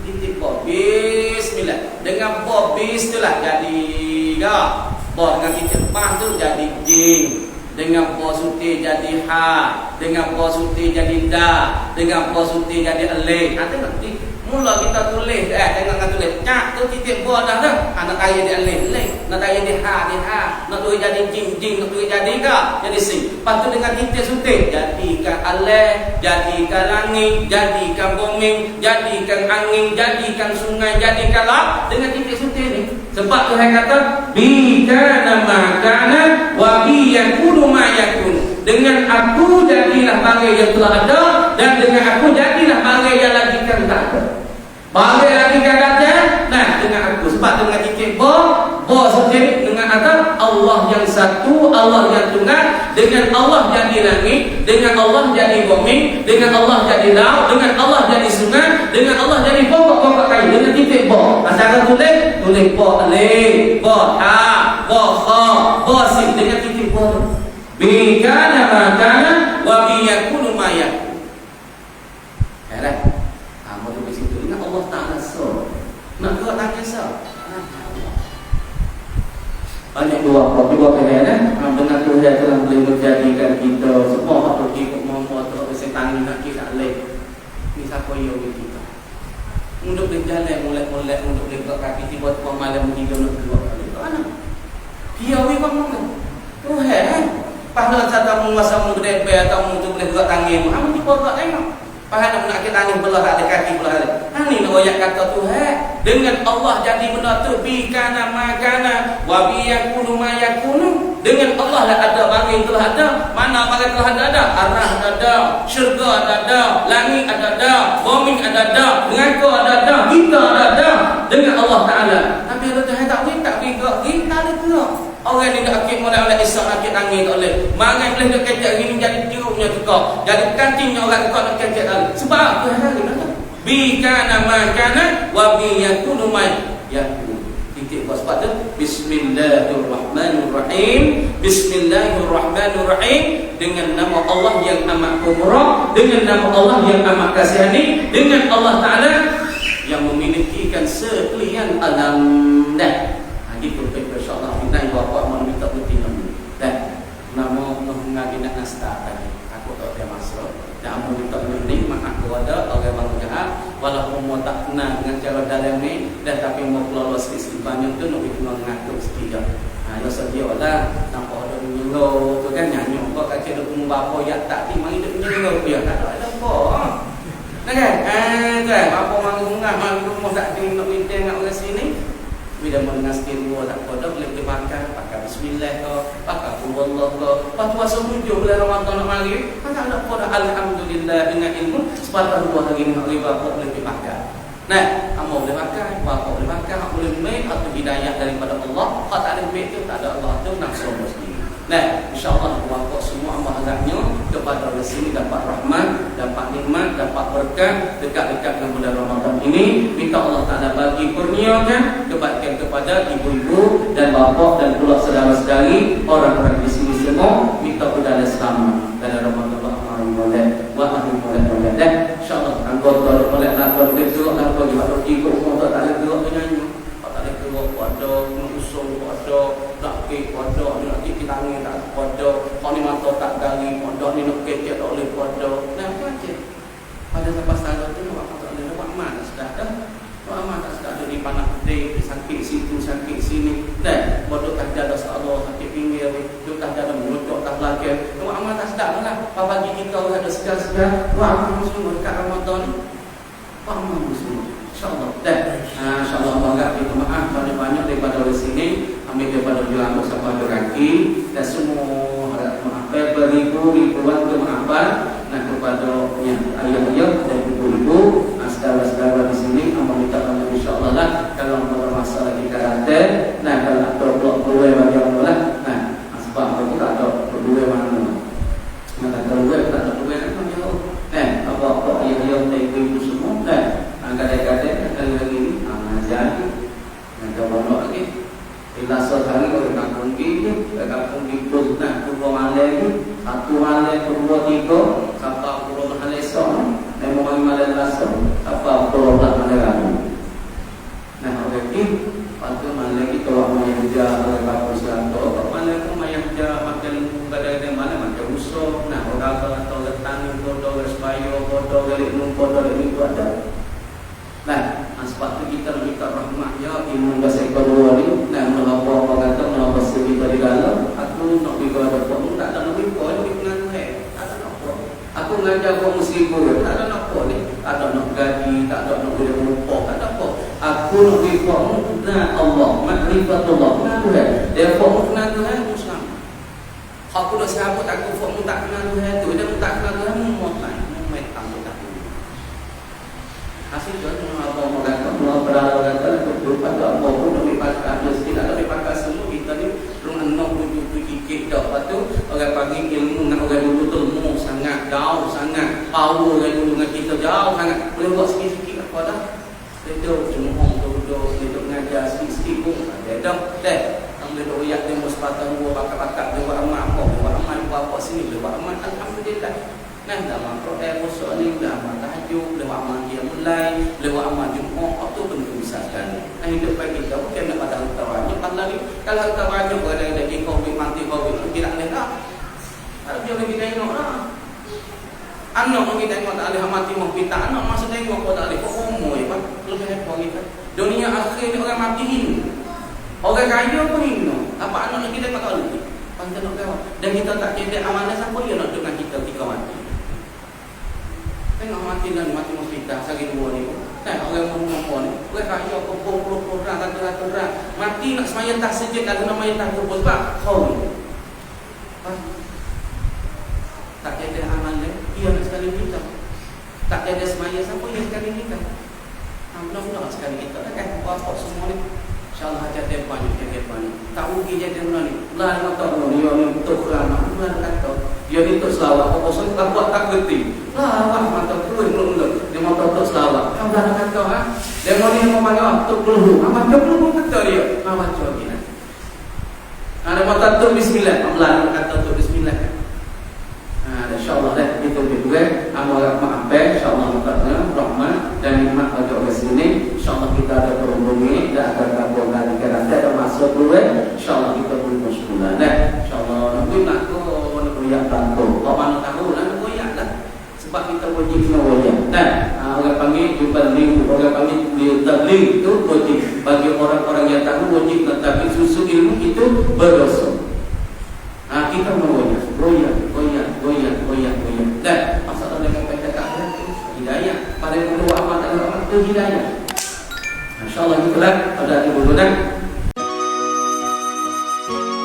Titik bawah bismillah. Dengan bawah bis itulah jadi dah. Bawah dengan titik pang tu jadi jing. Dengan bawah suti jadi ha. Dengan bawah suti jadi da. Dengan bawah suti jadi alif. Ada nanti mula kita tulis tengok tulis cak tu titik bawah dah. Nak kaya di alif, nak kaya di ha, nak tulis jadi jing, nak tulis jadi ka, jadi si. Lepas tu dengan titik suti jadikan alif, jadikan langit, jadikan bumi, jadikan angin, jadikan sungai, jadikan laut dengan titik suti ni. Sebab Tuhan kata bi kana ma kana wa bi yakunu ma yakunu. Dengan aku jadilah bagai yang telah ada, dan dengan aku jadilah bagai yang lagi kan tak ada. Bagai lagi kan ada, dengan aku. Sebab dengan titik bo sendiri dengan kata Allah yang satu, Allah yang tunggal. Dengan Allah jadi langit, dengan Allah jadi bumi, dengan Allah jadi laut, dengan Allah jadi sungai, dengan Allah jadi pokok-pokok kayu. Dengan titik bo. Asal tulis Ba alif, ba ha, ba kha, ba sin dengan titik ba. Bi kana ma kana wa bi yakunu ma yakun. Ada. Kamu tu di situ ingat Allah Taala so. Nak buat tanya so. Banyak dua kena dengan Tuhan telah boleh menjadikan kita semua atau ikut mampu atau setan nak kita leh. Ni siapa yang kita. Untuk berjalan mulai untuk dekat kaki tiba tiba malam tiga nak keluar kali. Mana? Dia wi kamu kan. Tuhan. Pahala satu menguasa menggedepe atau untuk boleh buat tangan. Kamu tiba buat tengok. Pahala nak kita tangis belah ada kaki belah ada. Ini nak ayat kata Tuhan. Dengan Allah jadi benda tu bi kana ma kana wa bi yakunu ma yakunu. Dengan Allah lah ada bagi telah ada. Mana bagi telah ada? Arah ada, syurga ada, langit ada, bumi ada, neraka ada, kita ada. Dengan Allah Taala. Tapi ada Tuhan tak gerak, kita ada gerak. Orang ni nak akik mulai Isyak nak akik tangis tak boleh. Mangan boleh nak kecek ini jadi tirupnya tukar. Jadi kancingnya orang tukar nak kecek tadi. Sebab Tuhan ni kata bi kana ma kana wa bi yakunu ma yakun. Titik buat sebab tu Bismillahirrahmanirrahim. Bismillahirrahmanirrahim. Dengan nama Allah yang amat pemurah, dengan nama Allah yang amat kasihani, dengan Allah Taala yang memilikikan sekalian alam dah. Itu insya-Allah kita bapak mau minta bertindak dan nama mengaji nak nasta tadi. Aku tak ada masuk. Dan aku minta nikmat aku ada orang bang jahat walaupun mau tak kenal dengan cara dalam ni dan tapi mau keluar sikit banyak tu nak kena ngatur sikit. Ya sedialah nampak ada menyuruh tu kan nyanyi kok kacau duk bapa ya tak ti mari duk menyuruh dia tak ada apa. Nah kan? Kan apa mari ngah mari rumah tak ti nak minta dengan orang sini. Bila mendengar sekiranya tak kodok boleh dimakan pakai bismillah ke pakai Allah ke pas puasa hujung bulan Ramadan nak mari tak ada kodok alhamdulillah dengan ilmu separuh dua hari ni hari bapak boleh dimakan. Nah, kamu boleh makan, bapak boleh makan, kamu boleh main atau hidayah daripada Allah. Kalau tak ada duit tu tak ada Allah tu nak semua sendiri. Nah, insya-Allah bapak semua amal agaknya kepada Allah sini dapat rahmat, dapat nikmat, dapat berkah dekat-dekat dengan bulan Ramadan ini. Minta Allah Taala bagi kurniakan kebaikan kepada ibu-ibu dan bapa dan pula saudara-saudari orang-orang di sini semua. Minta udara selamat dalam Ramadan wa ahli mulad. Insya-Allah anggota mulai lakon itu apa juga ikut motor tak ada gerak menyanyi. Tak ada gerak pada usung pada nak ke pada nak kita tangan tak pada kau ni mata tak gali pada ni nak kecek tak boleh pada. Nah, macam pada sampai salah tu nak apa tak boleh nak aman sudah dah. Aman tak sudah ada di panak gede, sakit situ, sakit sini. Dan bodoh tak ada Allah, sakit pinggir, duk tak ada menutup tak lagi. Kalau aman tak sudah lah. Pagi kita ada segar-segar, wah aman semua dekat Ramadan ni. Aman semua. Insya-Allah. Dan insya-Allah bangga kita maaf banyak-banyak daripada di sini, ambil daripada bilang bersama kaki dan semua maaf beribu-ribuan kemaafan nah kepada ayah-ayah dan ibu-ibu saudara-saudara di sini amal minta banyak insya-Allah lah kalau ada masalah di karakter nah kalau ada blok-blok bagaimana lah nah sebab aku tak ada berdua mana mana berdua tak ada berdua kan jauh apa-apa ayah-ayah dan ibu-ibu semua kadang-kadang lagi ni mengajar dan banyak lagi Ilasa hari kalau kampung kita, kampung kita nah purwa malam, satu malam purwa tiga, sampai purwa malam esok, memang malam lasa, sampai purwa malam. Nah orang ini, pada malam kita orang yang kerja oleh bapa selalu, malam tu yang kerja makan kadang-kadang malam macam rusuk, nah orang atau letang, bodoh, sebayo, bodoh, galik bodoh itu ada. Nah, sebab tu kita nak minta rahmat ya ilmu bahasa kedua ni dan mengapa orang kata mengapa kita di dalam aku nak pergi kepada pun tak ada nak pergi dengan tak ada nak apa aku ngajar kau muslim tak ada nak apa ni tak ada nak gaji tak ada nak boleh upah tak ada apa aku nak pergi kepada Allah makrifatullah kenal Tuhan dia pun kenal Tuhan Islam aku nak sahabat aku pun tak kenal Tuhan tu dia tak kenal Tuhan muatan memetang tak hasil tu apa orang kata mau berada untuk pada apa pun nak dipakai mesti tak ada dipakai semua kita ni belum nak tujuh gigit dah lepas tu orang panggil ilmu nak orang dulu ilmu sangat jauh sangat power orang dulu dengan kita jauh sangat boleh buat sikit-sikit apa dah kita cuma duduk ngajar sikit-sikit sini lewat amat alhamdulillah. Nah, dalam proses puasa ni lewat tahajud, lewat amal qiyamul lail, lewat amal Jumaat tu bentuk besar sekali. Nah, hidup bagi kita bukan nak pada utawanya. Kalau utawanya berada di Covid mati Covid tidak lena. Kalau dia lagi tengok lah. Anak lagi tengok tak boleh mati mau kita anak masa tengok kau tak boleh kau umur ya kan. Lebih hebat kita. Dunia akhir ni orang mati ini. Orang kaya pun ini. Apa anak lagi tengok tak boleh. Pantas nak kau. Dan kita tak cedek amanah siapa yang nak dengan kita ketika mati. Tengok mati dan mati hospital sakit dua ni. Nah, orang ngomong ni, orang kaya puluh orang, ratus orang. Mati nak semaya tak sejak kalau namanya tak terus pak. Kau. Tak ada amal lain, dia nak sekali kita. Tak ada semaya siapa yang sekali kita. Mudah-mudahan sekali kita kan apa semua ni. InsyaAllah jadi banyak. Tak rugi jadi mana ni. Lah nak tahu dia ni untuk ramah. Mana kata dia ni untuk selawat. Apa semua tak buat tak kerti. Lah awak mata keluar. Dia mau tahu selawat. Kau dah kata ha. Dia mau ni mau panggil untuk keluar. Apa dia keluar kata dia. Awak cuba ni. Ada mata tu bismillah. Allah kata tu bismillah. InsyaAllah dah itu juga amal rahmat InsyaAllah mutaknya rahmat dan nikmat bagi orang sini. InsyaAllah kita ada perhubungan dan akan kabur dari kerana ada masuk dulu. InsyaAllah kita pun bersyukur. InsyaAllah nanti nak koyak bantu. Kalau mana tahu nak koyak lah. Sebab kita wajib kena koyak. Orang panggil jubaling, orang panggil tabligh itu wajib bagi orang-orang yang tahu wajib tetapi susu ilmu itu berdosa.